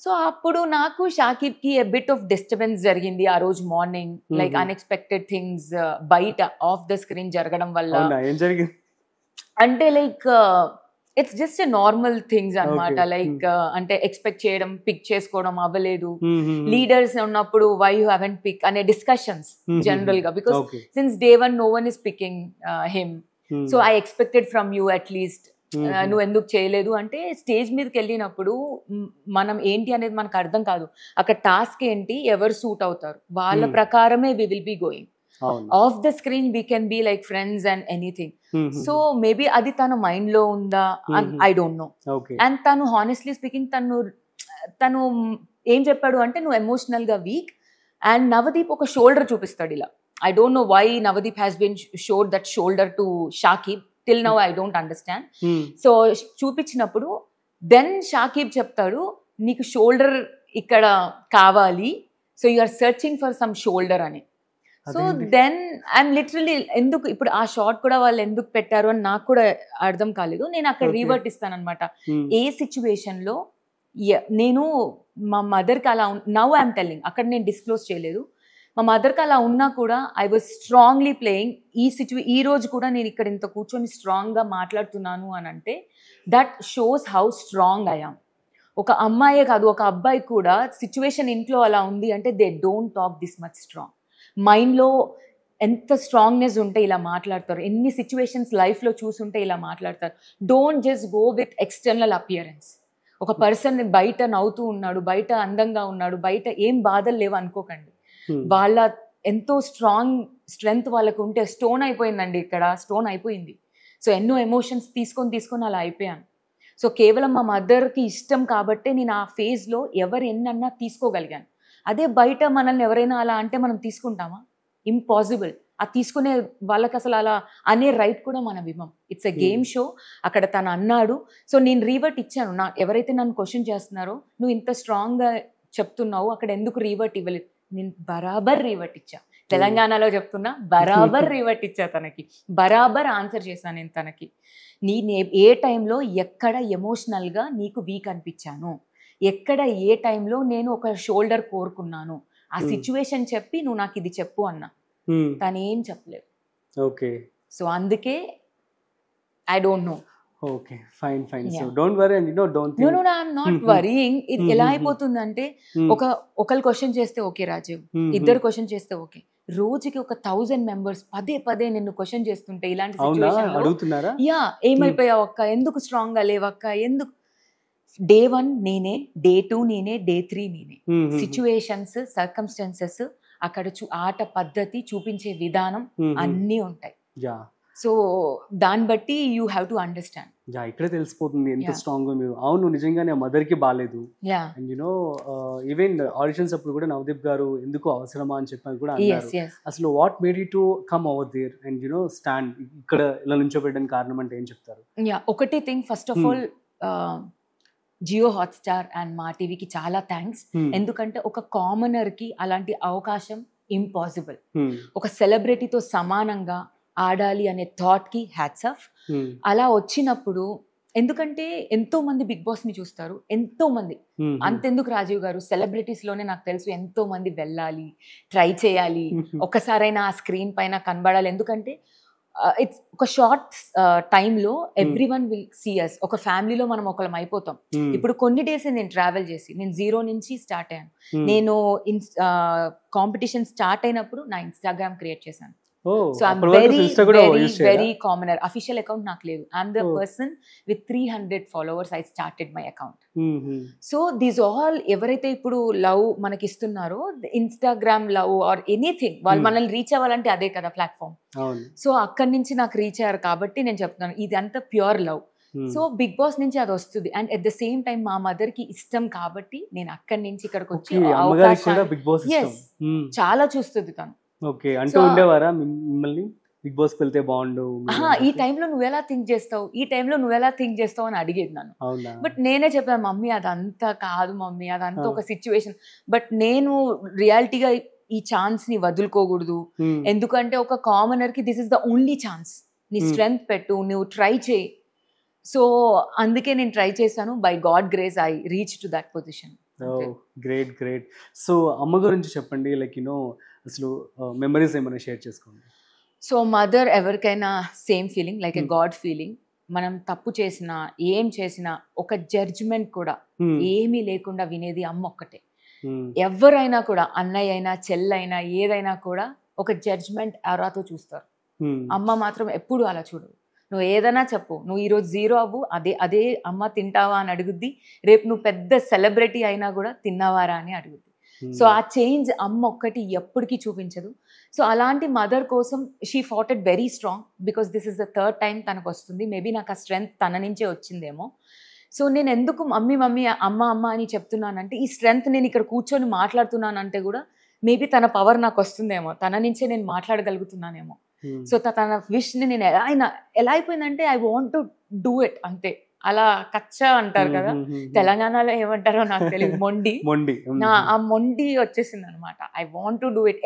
So అప్పుడు నాకు షాకిబ్ కి ఎ బిట్ ఆఫ్ డిస్టర్బెన్స్ జరిగింది ఆ రోజు మార్నింగ్. లైక్ అన్ఎక్స్పెక్టెడ్ థింగ్స్ బయట ఆఫ్ ద స్క్రీన్ జరగడం వల్ల. అంటే like it's just a normal things అన్నమాట. లైక్ అంటే ఎక్స్పెక్ట్ చేయడం, పిక్ చేసుకోవడం అవ్వలేదు. లీడర్స్ ఉన్నప్పుడు వై యూ హావెంట్ పిక్ అనే డిస్కషన్స్ జనరల్ గా, because since day 1 no one is picking him. So I expected from you at least, నువ్వు ఎందుకు చేయలేదు అంటే, స్టేజ్ మీదకి వెళ్ళినప్పుడు మనం ఏంటి అనేది మనకు అర్థం కాదు. అక్కడ టాస్క్ ఏంటి, ఎవరు సూట్ అవుతారు వాళ్ళ ప్రకారమే we will be going. Off the screen we can be like friends and anything. So maybe అది తన మైండ్ లో ఉందా, ఐ డోంట్ నో. అండ్ తను హానెస్ట్లీ స్పీకింగ్ తను ఏం చెప్పాడు అంటే, నువ్వు ఎమోషనల్ గా వీక్. అండ్ నవదీప్ ఒక షోల్డర్ చూపిస్తాడు ఇలా. I don't know why Navdeep has been showed that shoulder to Shakib. Till now I don't understand. So చూపించినప్పుడు దెన్ షాకిబ్ చెప్తాడు, నీకు షోల్డర్ ఇక్కడ కావాలి, so you are searching for some shoulder అని. సో దెన్ ఐఎమ్ లిటరలీ, ఎందుకు ఇప్పుడు ఆ షార్ట్ కూడా వాళ్ళు ఎందుకు పెట్టారు అని నాకు కూడా అర్థం కాలేదు. నేను అక్కడ రీవర్ట్ ఇస్తాను అనమాట. ఏ సిచ్యువేషన్ లో నేను మా మదర్కి అలా, నౌ ఐఎమ్ టెల్లింగ్, అక్కడ నేను డిస్క్లోజ్ చేయలేదు. మా మదర్కి అలా ఉన్నా కూడా ఐ వాజ్ స్ట్రాంగ్లీ ప్లేయింగ్. ఈ రోజు కూడా నేను ఇక్కడ ఇంత కూర్చొని స్ట్రాంగ్ గా మాట్లాడుతున్నాను అని అంటే, that shows how strong I am. ఒక అమ్మాయే కాదు, ఒక అబ్బాయి కూడా సిచ్యువేషన్ ఇంట్లో అలా ఉంది అంటే they don't talk this much strong. మైండ్లో ఎంత స్ట్రాంగ్నెస్ ఉంటే ఇలా మాట్లాడతారు. ఎన్ని సిచ్యువేషన్స్ లైఫ్లో చూసుంటే ఇలా మాట్లాడతారు. Don't just go with external appearance. ఒక పర్సన్ బయట నవ్వుతూ ఉన్నాడు, బయట అందంగా ఉన్నాడు, బయట ఏం బాధలు లేవు అనుకోకండి. వాళ్ళ ఎంతో స్ట్రెంగ్త్ వాళ్ళకు ఉంటే, స్టోన్ అయిపోయిందండి ఇక్కడ, స్టోన్ అయిపోయింది. సో ఎన్నో ఎమోషన్స్ తీసుకొని అలా అయిపోయాను. సో కేవలం మా మదర్కి ఇష్టం కాబట్టే నేను ఆ ఫేజ్లో ఎవరు ఎన్నన్నా తీసుకోగలిగాను. అదే బయట మనల్ని ఎవరైనా అలా అంటే మనం తీసుకుంటామా? ఇంపాసిబుల్. ఆ తీసుకునే వాళ్ళకి అసలు అలా అనే రైట్ కూడా మనం ఇవ్వం. It's a game show. అక్కడ తను అన్నాడు. సో నేను రీవర్ట్ ఇచ్చాను. ఎవరైతే నన్ను క్వశ్చన్ చేస్తున్నారో, నువ్వు ఇంత స్ట్రాంగ్గా చెప్తున్నావు, అక్కడ ఎందుకు రీవర్ట్ ఇవ్వలేదు? నేను బరాబర్ రీవర్ట్ ఇచ్చా. తెలంగాణలో చెప్తున్నా, బరాబర్ రీవర్ట్ ఇచ్చా తనకి, బరాబర్ ఆన్సర్ చేశాను నేను తనకి. ఏ టైంలో ఎక్కడ ఎమోషనల్గా నీకు వీక్ అనిపించాను, ఎక్కడ ఏ టైంలో నేను ఒక షోల్డర్ కోరుకున్నాను, ఆ సిచ్యువేషన్ చెప్పి నువ్వు నాకు ఇది చెప్పు అన్నా, తను ఏం చెప్పలేదు. ఓకే. సో అందుకే I don't no. Okay, fine fine. So don't worry and don't know I'm not worrying. ఇది ఎలా అయిపోతుందంటే ఒకళ్ళు క్వశ్చన్ చేస్తే ఓకే రాజీవ్, ఇద్దరు క్వశ్చన్ చేస్తే ఓకే, రోజుకి 1000 members పదే నిన్ను క్వశ్చన్ చేస్తుంటే ఇలాంటి సిచ్యువేషన్ అడుగుతున్నారా? యా, ఏమైపోయావు అక్క, ఎందుకు స్ట్రాంగ్ గా లేవక్క, ఎందుకు డే 1 నేనే, డే 2 నేనే, డే 3 నేనే. సిచ్యువేషన్స్, సర్కమ్స్టాన్సెస్, అక్కడ ఆట పద్ధతి, చూపించే విధానం అన్నీ ఉంటాయి. సో దాన్ని బట్టి యూ హ్యావ్ టు అండర్స్టాండ్. ఇక్కడే తెలిసిపోతుంది ఎంత స్ట్రాంగ్ మీరు. అవును, నిజంగానే మదర్ కి బాగాలేదు. అండ్ యునో ఈవెన్ ఆడిషన్స్ అప్పుడు కూడా నవదీప్ గారు ఎందుకు అవసరమా అని చెప్పి కూడా అన్నారు. అసలు what made you to come over there and you know stand ఇక్కడ ఇలా నుంచోబెట్టడానికి కారణం అంటే ఏం చెప్తారు? ఒకటి thing, first of all Jio Hotstar and మా టీవీకి చాలా థ్యాంక్స్. ఎందుకంటే ఒక కామనర్ కి అలాంటి అవకాశం ఇంపాసిబుల్. ఒక సెలబ్రిటీతో సమానంగా ఆడాలి అనే థాట్ కి హ్యాట్స్ ఆఫ్. అలా వచ్చినప్పుడు, ఎందుకంటే ఎంతో మంది బిగ్ బాస్ ని చూస్తారు, ఎంతో మంది, అంతెందుకు రాజీవ్ గారు, సెలబ్రిటీస్ లోనే నాకు తెలుసు ఎంతో మంది వెళ్ళాలి, ట్రై చేయాలి, ఒక్కసారైనా ఆ స్క్రీన్ పైన కనబడాలి. ఎందుకంటే ఇట్స్ ఒక షార్ట్ టైంలో everyone will see us. ఒక ఫ్యామిలీలో మనం ఒకళ్ళం అయిపోతాం. ఇప్పుడు కొన్ని డేస్ నేను ట్రావెల్ చేసి, నేను 0 నుంచి స్టార్ట్ అయ్యాను. నేను కాంపిటీషన్ స్టార్ట్ అయినప్పుడు నా ఇన్స్టాగ్రామ్ క్రియేట్ చేశాను. So I'm very commoner. Official account నాకు లేదు. I'm the person with 300 followers. I started my account. So these all ఎవరైతే ఇప్పుడు లవ్ మనకి ఇస్తున్నారో, ఇన్స్టాగ్రామ్ లవ్ ఆర్ ఎనీథింగ్, వాళ్ళు మనల్ని రీచ్ అవ్వాలంటే అదే కదా ప్లాట్ఫామ్. సో అక్కడి నుంచి నాకు రీచ్ అయ్యారు కాబట్టి నేను చెప్తున్నాను, ఇది అంతా pure love. So Bigg Boss నుంచి అది వస్తుంది. And at the same time మా మదర్ కి ఇష్టం కాబట్టి నేను అక్కడి నుంచి ఇక్కడికి వచ్చి చాలా చూస్తుంది తను. ఓకే, అంటూ ఉండేవారా మిమ్మల్ని బిగ్ బాస్ వెళ్తే బాగుండు, ఈ టైంలో నువ్వెలా థింక్ చేస్తావు, ఈ టైంలో నువ్వెలా థింక్ చేస్తావు అని అడిగేది నన్ను. బట్ నేనే చెప్పాను, మమ్మీ అదంతా కాదు మమ్మీ, అదంతా ఒక సిచ్యువేషన్. బట్ నేను రియాలిటీగా ఈ ఛాన్స్ ని వదులుకోకూడదు. ఎందుకంటే ఒక కామనర్ కి this is the only chance. నీ స్ట్రెంగ్త్ పెట్టు, నువ్వు ట్రై చేయి. సో అందుకే నేను ట్రై చేశాను. By God grace I reach to that position. Great great. So అమ్మ గురించి చెప్పండి, లైక్ యూనో అసలు మెమరీస్ ఏమైనా షేర్ చేసుకోండి. సో మదర్ ఎవరికైనా same feeling, like a God feeling. మనం తప్పు చేసినా ఏం చేసినా ఒక జడ్జ్మెంట్ కూడా ఏమీ లేకుండా వినేది అమ్మ ఒక్కటే. ఎవరైనా కూడా, అన్నయ్య అయినా చెల్లైనా ఏదైనా కూడా ఒక జడ్జ్మెంట్ అరాతో చూస్తారు. అమ్మ మాత్రం ఎప్పుడు అలా చూడదు. నువ్వు ఏదైనా చెప్పు, నువ్వు ఈరోజు 0 అవ్వు, అదే అమ్మ తింటావా అని అడుగుద్ది. రేపు నువ్వు పెద్ద సెలబ్రిటీ అయినా కూడా తిన్నావారా అని అడుగుద్ది. సో ఆ చేంజ్ అమ్మ ఒక్కటి ఎప్పటికీ చూపించదు. సో అలాంటి మదర్ కోసం she fought it very strong, because this is the 3rd time తనకు వస్తుంది. మేబీ నాకు ఆ స్ట్రెంగ్త్ తన నుంచే వచ్చిందేమో. సో నేను ఎందుకు మమ్మీ మమ్మీ అమ్మ అని చెప్తున్నానంటే, ఈ స్ట్రెంగ్త్ నేను ఇక్కడ కూర్చొని మాట్లాడుతున్నానంటే కూడా మేబీ తన పవర్ నాకు వస్తుందేమో, తన నుంచే నేను మాట్లాడగలుగుతున్నానేమో. సో తన విష్ ని నేను ఎలా అయిపోయిందంటే, I want to do it అంతే. అలా కచ్చా అంటారు కదా, తెలంగాణలో ఏమంటారో నాకు తెలియదు, మొండి. ఆ మొండి వచ్చేసింది అనమాట. I want to do it.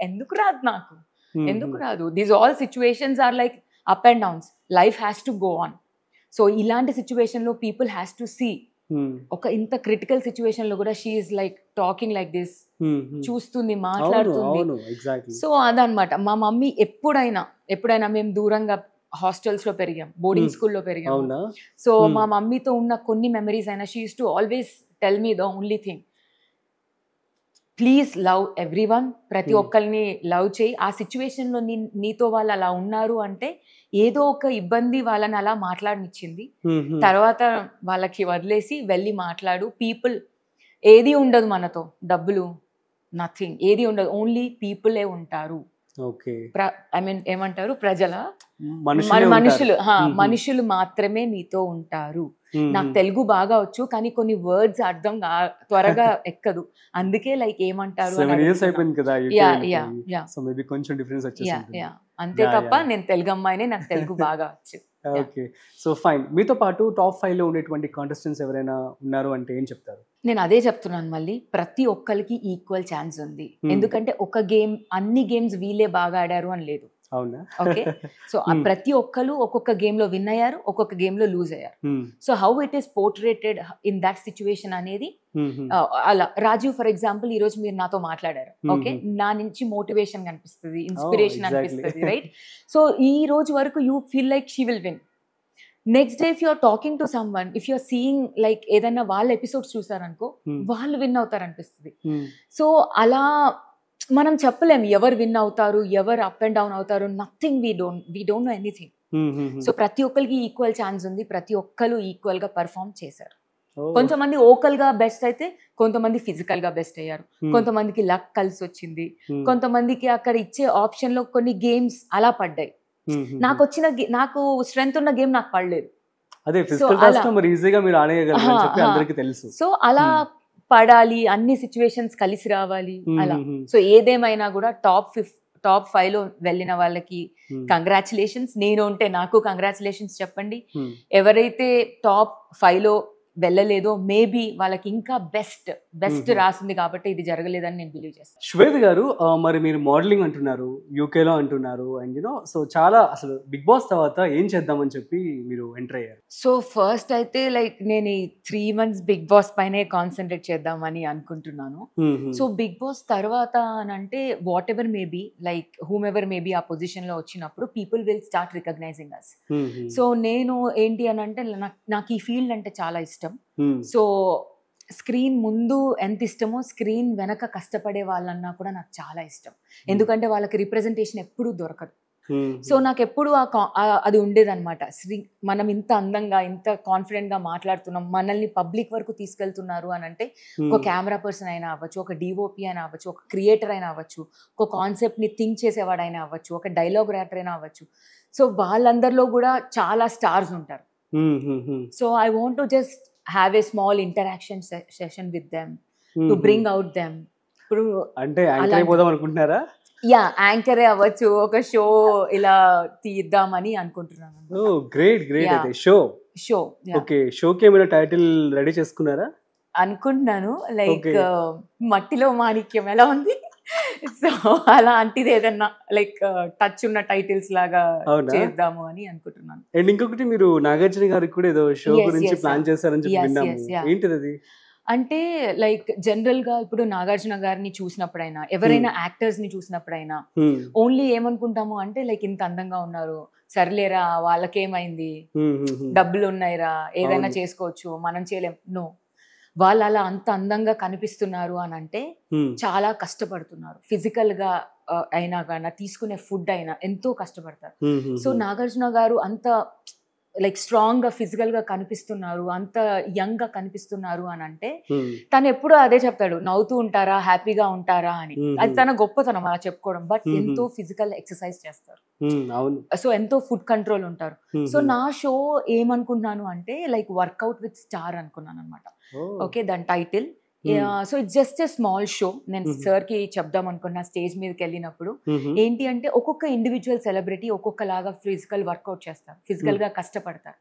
ఎందుకు రాదు నాకు, ఎందుకు రాదు? These all situations are like up and downs. Life has to go on. So ఇలాంటి సిచ్యువేషన్ లో పీపుల్ హ్యాస్ టు సీ. ఒక ఇంత క్రిటికల్ సిచ్యువేషన్ లో కూడా she is like talking like this, చూస్తుంది, మాట్లాడుతుంది. సో అదనమాట. మా మమ్మీ ఎప్పుడైనా మేము దూరంగా హాస్టల్స్ లో పెరిగాం, బోర్డింగ్ స్కూల్లో పెరిగాం. సో మా మమ్మీతో ఉన్న కొన్ని మెమరీస్ అయినా, she use to always tell me the only thing, please love every one. ప్రతి ఒక్కరిని లవ్ చేయి. ఆ సిచ్యువేషన్ లో నీతో వాళ్ళు అలా ఉన్నారు అంటే ఏదో ఒక ఇబ్బంది వాళ్ళని అలా మాట్లాడనిచ్చింది. తర్వాత వాళ్ళకి వదిలేసి వెళ్ళి మాట్లాడు. పీపుల్ ఏది ఉండదు మనతో, డబ్బులు నథింగ్, ఏది ఉండదు. ఓన్లీ పీపులే ఉంటారు. ఐ మీన్ ఏమంటారు, మనుషులు మాత్రమే నీతో ఉంటారు. నాకు తెలుగు బాగా వచ్చు, కానీ కొన్ని వర్డ్స్ అర్థం త్వరగా ఎక్కదు. అందుకే లైక్ ఏమంటారు అంతే తప్ప నేను తెలుగు అమ్మాయినే, నాకు తెలుగు బాగా వచ్చు. Okay, so fine. మీతో పాటు టాప్ 5 లో ఉండేటువంటి కాంటెస్టెంట్స్ ఎవరైనా ఉన్నారు అంటే ఏం చెప్తారు? నేను అదే చెప్తున్నాను మళ్ళీ, ప్రతి ఒక్కరికి ఈక్వల్ ఛాన్స్ ఉంది. ఎందుకంటే ఒక గేమ్, అన్ని గేమ్స్ వీళ్ళే బాగా ఆడారు అని లేదు. అవునా? ఓకే. సో ప్రతి ఒక్కరు ఒక్కొక్క గేమ్ లో విన్ అయ్యారు, ఒక్కొక్క గేమ్ లో లూజ్ అయ్యారు. So how it is portrayed in that situation అనేది అలా. రాజీవ్ ఫర్ ఎగ్జాంపుల్ ఈ రోజు మీరు నాతో మాట్లాడారు, ఓకే, నా నుంచి మోటివేషన్ కనిపిస్తుంది, ఇన్స్పిరేషన్ అనిపిస్తుంది, రైట్? సో ఈ రోజు వరకు you feel like she will win. Next day if you're talking to someone, if you're seeing like ఏదైనా వాళ్ళ ఎపిసోడ్స్ చూసారనుకో వాళ్ళు విన్ అవుతారు అనిపిస్తుంది. సో అలా మనం చెప్పలేము ఎవరు విన్ అవుతారు, ఎవరు అప్ అండ్ డౌన్ అవుతారు. Nothing, we don't know anything. So ప్రతి ఒక్కరికి ఈక్వల్ ఛాన్స్ ఉంది, ప్రతి ఒక్కరు ఈక్వల్ గా పర్ఫామ్ చేశారు. కొంతమంది ఓకల్ గా బెస్ట్ అయితే, కొంతమంది ఫిజికల్ గా బెస్ట్ అయ్యారు, కొంతమందికి లక్ కలిసి వచ్చింది, కొంతమందికి అక్కడ ఇచ్చే ఆప్షన్ లో కొన్ని గేమ్స్ అలా పడ్డాయి. నాకు స్ట్రెంగ్త్ ఉన్న గేమ్ నాకు పడలేదు. సో అలా పడాలి, అన్ని సిచ్యువేషన్స్ కలిసి రావాలి అలా. సో ఏదేమైనా కూడా టాప్ 5 లో వెళ్ళిన వాళ్ళకి కంగ్రాచులేషన్స్. నేను ఉంటే నాకు కంగ్రాచులేషన్స్ చెప్పండి. ఎవరైతే టాప్ 5 లో వెళ్ళలేదో మేబీ వాళ్ళకి ఇంకా బెస్ట్ రాసింది కాబట్టి ఇది జరగలేదని నేను బిలీవ్ చేస్తాను. శ్వేత గారు, మరి మీరు మోడలింగ్ అంటున్నారు, యూకేలో అంటున్నారు, అండ్ సో చాలా అసలు బిగ్ బాస్ తర్వాత ఏం చేద్దామని చెప్పి మీరు ఎంటర్ అయ్యారు? సో ఫస్ట్ అయితే లైక్ నేను ఈ 3 months బిగ్ బాస్ పైనే కాన్సన్ట్రేట్ చేద్దామని అనుకుంటున్నాను. సో బిగ్ బాస్ తర్వాత అంటే whatever maybe, like whomever maybe ఆ పొజిషన్ లో వచ్చినప్పుడు people will start recognising us. So నేను ఏంటి అని అంటే నాకు ఈ ఫీల్డ్ అంటే చాలా ఇష్టం. సో స్క్రీన్ ముందు ఎంత ఇష్టమో స్క్రీన్ వెనక కష్టపడే వాళ్ళన్నా కూడా నాకు చాలా ఇష్టం. ఎందుకంటే వాళ్ళకి రిప్రజెంటేషన్ ఎప్పుడూ దొరకదు. సో నాకు ఎప్పుడు అది ఉండేదన్నమాట. మనం ఇంత అందంగా ఇంత కాన్ఫిడెంట్ గా మాట్లాడుతున్నాం, మనల్ని పబ్లిక్ వరకు తీసుకెళ్తున్నారు అని అంటే ఒక కెమెరా పర్సన్ అయినా అవ్వచ్చు, ఒక డిఓపి అయినా అవ్వచ్చు, ఒక క్రియేటర్ అయినా అవ్వచ్చు, ఒక కాన్సెప్ట్ ని థింక్ చేసేవాడైనా అవ్వచ్చు, ఒక డైలాగ్ రైటర్ అయినా అవ్వచ్చు. సో వాళ్ళందరిలో కూడా చాలా స్టార్స్ ఉంటారు. So I want to just have a small interaction session with them to bring out them. ఇప్పుడు అంటే అయిపోదాం అనుకుంటున్నారా? యా, యాంకరే అవ్వచ్చు, ఒక షో ఇలా తీద్దామని అనుకుంటున్నాను. Great great. అయితే షో ఓకే, షోకి ఏమైనా టైటిల్ రెడీ చేసుకున్నారా? అనుకుంటున్నాను, లైక్ మట్టిలో మాణిక్యం ఎలా ఉంది, సో అలాంటిది ఏదన్నా లైక్ టచ్ ఉన్న టైటిల్స్ లాగా చేద్దాము అని అనుకుంటున్నాను. అండ్ ఇంకొకటి, మీరు నాగార్జున గారికి కూడా ఏదో షో గురించి ప్లాన్ చేశారని చెప్పి విన్నాము. ఏంటిది అది? అంటే లైక్ జనరల్ గా ఇప్పుడు నాగార్జున గారిని చూసినప్పుడైనా, ఎవరైనా యాక్టర్స్ ని చూసినప్పుడైనా ఓన్లీ ఏమనుకుంటాము అంటే లైక్ ఇంత అందంగా ఉన్నారు, సర్లేరా వాళ్ళకేమైంది, డబ్బులు ఉన్నాయిరా, ఏదైనా చేసుకోవచ్చు, మనం చేయలేం. నో, వాళ్ళు అలా అంత అందంగా కనిపిస్తున్నారు అని అంటే చాలా కష్టపడుతున్నారు. ఫిజికల్ గా అయినా కానీ, తీసుకునే ఫుడ్ అయినా ఎంతో కష్టపడతారు. సో నాగార్జున గారు అంత లైక్ స్ట్రాంగ్ గా ఫిజికల్ గా కనిపిస్తున్నారు, అంత యంగ్ గా కనిపిస్తున్నారు అని అంటే తను ఎప్పుడు అదే చెప్తాడు, నవ్వుతూ ఉంటారా, హ్యాపీగా ఉంటారా అని. అది తన గొప్పతనం అలా చెప్పుకోవడం. బట్ ఎంతో ఫిజికల్ ఎక్సర్సైజ్ చేస్తారు, సో ఎంతో ఫుడ్ కంట్రోల్ ఉంటారు. సో నా షో ఏమనుకున్నాను అంటే లైక్ వర్కౌట్ విత్ స్టార్ అనుకున్నాను అనమాట. ఓకే, దాని title. So it's just a small show. నేను సార్ కి చెప్దాం అనుకున్నా స్టేజ్ మీదకి వెళ్ళినప్పుడు. ఏంటి అంటే ఒక్కొక్క ఇండివిజువల్ సెలబ్రిటీ ఒక్కొక్కలాగా ఫిజికల్ వర్కౌట్ చేస్తారు, ఫిజికల్ గా కష్టపడతారు.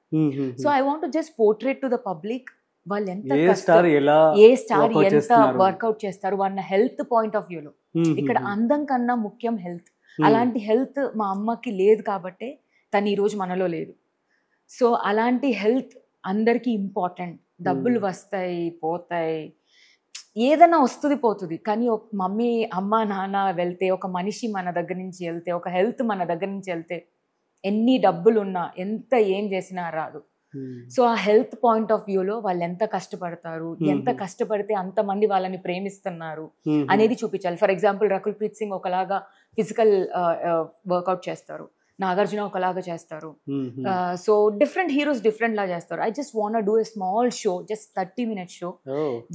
So I want to just portrait to the public వాళ్ళు ఎంత ఏ స్టార్ ఎంత వర్కౌట్ చేస్తారు వాళ్ళ హెల్త్ పాయింట్ ఆఫ్ వ్యూలో. ఇక్కడ అందం కన్నా ముఖ్యం హెల్త్. అలాంటి హెల్త్ మా అమ్మకి లేదు కాబట్టే తను ఈ రోజు మనలో లేదు. సో అలాంటి హెల్త్ అందరికీ ఇంపార్టెంట్. డబ్బులు వస్తాయి పోతాయి, ఏదైనా వస్తుంది పోతుంది, కానీ ఒక మమ్మీ అమ్మ నాన్న వెళ్తే, ఒక మనిషి మన దగ్గర నుంచి వెళ్తే, ఒక హెల్త్ మన దగ్గర నుంచి వెళ్తే ఎన్ని డబ్బులు ఉన్నా ఎంత ఏం చేసినా రాదు. సో ఆ హెల్త్ పాయింట్ ఆఫ్ వ్యూలో వాళ్ళు ఎంత కష్టపడతారు, ఎంత కష్టపడితే అంతమంది వాళ్ళని ప్రేమిస్తున్నారు అనేది చూపించాలి. ఫర్ ఎగ్జాంపుల్ రకుల్ ప్రీత్ సింగ్ ఒకలాగా ఫిజికల్ వర్కౌట్ చేస్తారు, నాగార్జున ఒకలాగా చేస్తారు. సో డిఫరెంట్ హీరోస్ డిఫరెంట్ లా చేస్తారు. I just want do a small show, just 30 minute show,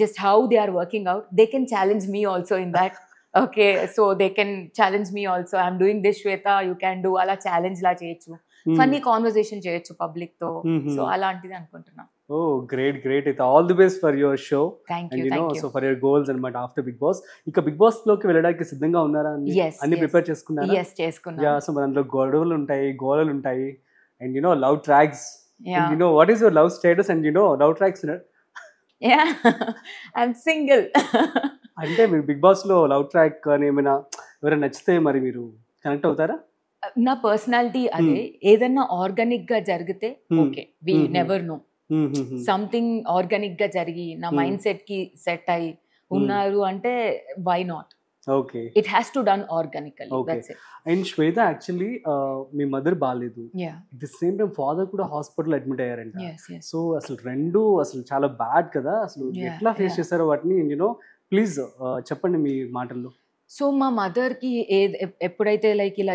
just how they are working out. They can challenge me also in that. Okay, so they can challenge me also, I'm doing this Shweta, you can do, అలా challenge లా చేయొచ్చు, funny conversation చేయొచ్చు public తో. So అలాంటిది అనుకుంటున్నా. ఓ great great. అయితే all the best for your show and so for your goals అన్నమాట after big boss. ఇక బిగ్ బాస్ లోకి వెళ్ళడానికి సిద్ధంగా ఉన్నారా? అన్ని ప్రిపేర్ చేసుకున్నారా? yes చేసుకున్నా. సో మన అందులో గొడవలు ఉంటాయి, గోలలు ఉంటాయి, and love tracks. What is your love status and love tracks? yeah I'm single. అంటే మీరు బిగ్ బాస్ లో లవ్ ట్రాక్ అని ఏమైనా ఎవరైనా నచ్చితే మరి మీరు కనెక్ట్ అవుతారా? నా పర్సనాలిటీ అదే. ఏదన్నా ఆర్గానిక్ గా జరిగితే okay, we never know. Something organic గా జరిగి నా మైండ్ సెట్ కి సెట్ అయి ఉన్నారు అంటే why not. Okay, it has to done organically. That's it. And Shweta actually మీ మదర్ బాగాలేదు, at the same time father కూడా హాస్పిటల్ అడ్మిట్ అయ్యారంట. సో అసలు రెండు అసలు చాలా బ్యాడ్ కదా, అసలు ఎట్లా ఫేస్ చేశారో వాటిని యూనో ప్లీజ్ చెప్పండి మీ మాటల్లో. సో మా మదర్కి ఎప్పుడైతే లైక్ ఇలా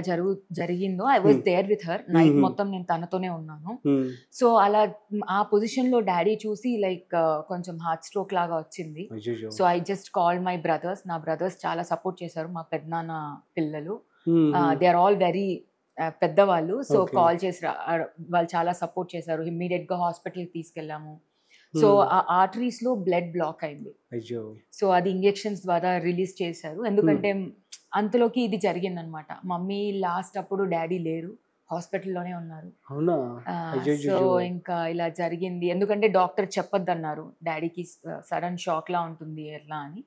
జరిగిందో I was there with her. Night మొత్తం నేను తనతోనే ఉన్నాను. సో అలా ఆ పొజిషన్ లో డాడీ చూసి లైక్ కొంచెం హార్ట్ స్ట్రోక్ లాగా వచ్చింది. So I just called my brothers. నా బ్రదర్స్ చాలా సపోర్ట్ చేశారు. మా పెద్దనాన్న పిల్లలు, దే ఆర్ ఆల్ వెరీ పెద్దవాళ్ళు. సో కాల్ చేసి వాళ్ళు చాలా సపోర్ట్ చేశారు. ఇమ్మీడియట్ గా హాస్పిటల్కి తీసుకెళ్ళాము. సో ఆ ఆర్టరీస్ లో బ్లడ్ బ్లాక్ అయింది. సో అది ఇంజెక్షన్స్ ద్వారా రిలీజ్ చేశారు. ఎందుకంటే అంతలోకి ఇది జరిగింది అనమాట. మమ్మీ లాస్ట్ అప్పుడు డాడీ లేరు, హాస్పిటల్లోనే ఉన్నారు. సో ఇంకా ఇలా జరిగింది. ఎందుకంటే డాక్టర్ చెప్పొద్దన్నారు, డాడీకి సడన్ షాక్ లా ఉంటుంది ఎట్లా అని.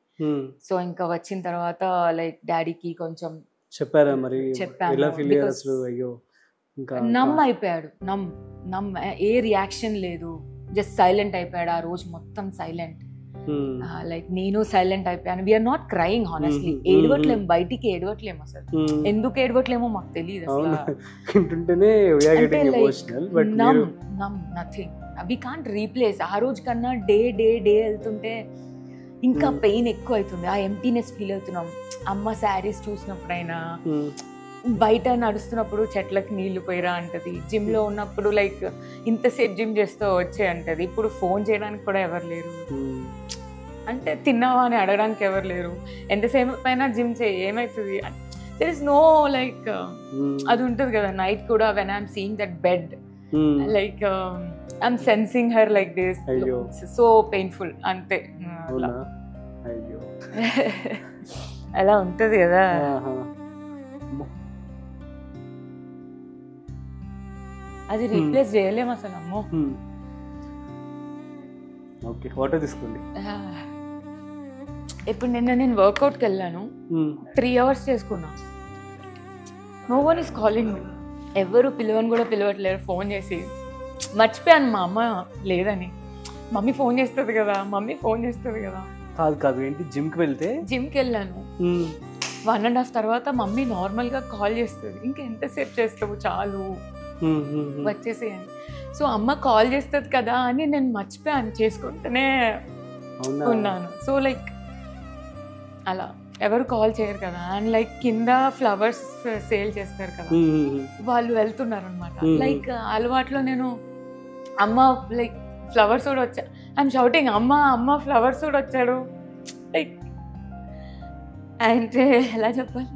సో ఇంకా వచ్చిన తర్వాత లైక్ డాడీకి కొంచెం చెప్పారా మరి? నమ్ అయిపోయాడు. నమ్ ఏ రియాక్షన్ లేదు, జస్ట్ సైలెంట్ అయిపోయాడు. ఆ రోజు మొత్తం సైలెంట్. లైక్ నేను సైలెంట్ అయిపోయాను. We're not crying honestly. ఏడవట్లేము, బయటికి ఏడవట్లేము. అసలు ఎందుకు ఏడవట్లేమో మాకు తెలియదు అసలు. Nothing, we can't replace. ఆ రోజు కన్నా డే వెళ్తుంటే ఇంకా పెయిన్ ఎక్కువ అవుతుంది. ఆ ఎంప్టీనెస్ ఫీల్ అవుతున్నాం. అమ్మ శారీస్ చూసినప్పుడైనా, బయట నడుస్తున్నప్పుడు చెట్లకి నీళ్లు పోయిరా అంటది. జిమ్ లో ఉన్నప్పుడు లైక్ ఇంతసేపు జిమ్ చేస్తూ వచ్చే అంటది. ఇప్పుడు ఫోన్ చేయడానికి కూడా ఎవరు లేరు, అంటే తిన్నావా అని అడగడానికి ఎవరు లేరు. ఎంతసేపు పైన జిమ్ చేయి, ఏమవుతుంది? దెర్ ఇస్ నో లైక్ అది ఉంటుంది కదా నైట్ కూడా. When I'm seeing that bed, like I'm sensing her like this, so painful. అంతే, అలా ఉంటది కదా. అది రీప్లేస్ చేయలేము అసలు. అమ్మో. ఓకే, వాటర్ తీసుకోండి. ఇప్పుడు నేను వర్కౌట్కి వెళ్ళాను, 3 hours చేసుకున్నా. No one is calling me. ఎవరు పిలవని కూడా పిలవట్లేరు. ఫోన్ చేసి మర్చిపోయాను మా అమ్మ లేదని. మమ్మీ ఫోన్ చేస్తుంది కదా, మమ్మీ ఫోన్ చేస్తుంది కదా. కాదు ఏంటి, జిమ్కి వెళ్ళాను. 1.5 తర్వాత మమ్మీ నార్మల్ గా కాల్ చేస్తుంది. ఇంకెంతసేపు చేస్తావు, చాలు వచ్చేసేయండి. సో అమ్మ కాల్ చేస్తుంది కదా అని నేను మర్చిపోయాను, చేసుకుంటూనే ఉన్నాను. సో లైక్ అలా ఎవరు కాల్ చేయరు కదా. అండ్ లైక్ కింద ఫ్లవర్స్ సేల్ చేస్తారు కదా, వాళ్ళు వెళ్తున్నారు అనమాట. లైక్ అలవాట్లో నేను అమ్మ లైక్ ఫ్లవర్స్ కూడా వచ్చా, ఐఎమ్ షౌటింగ్ అమ్మ ఫ్లవర్స్ కూడా వచ్చాడు. లైక్ అంటే ఎలా చెప్పాలి,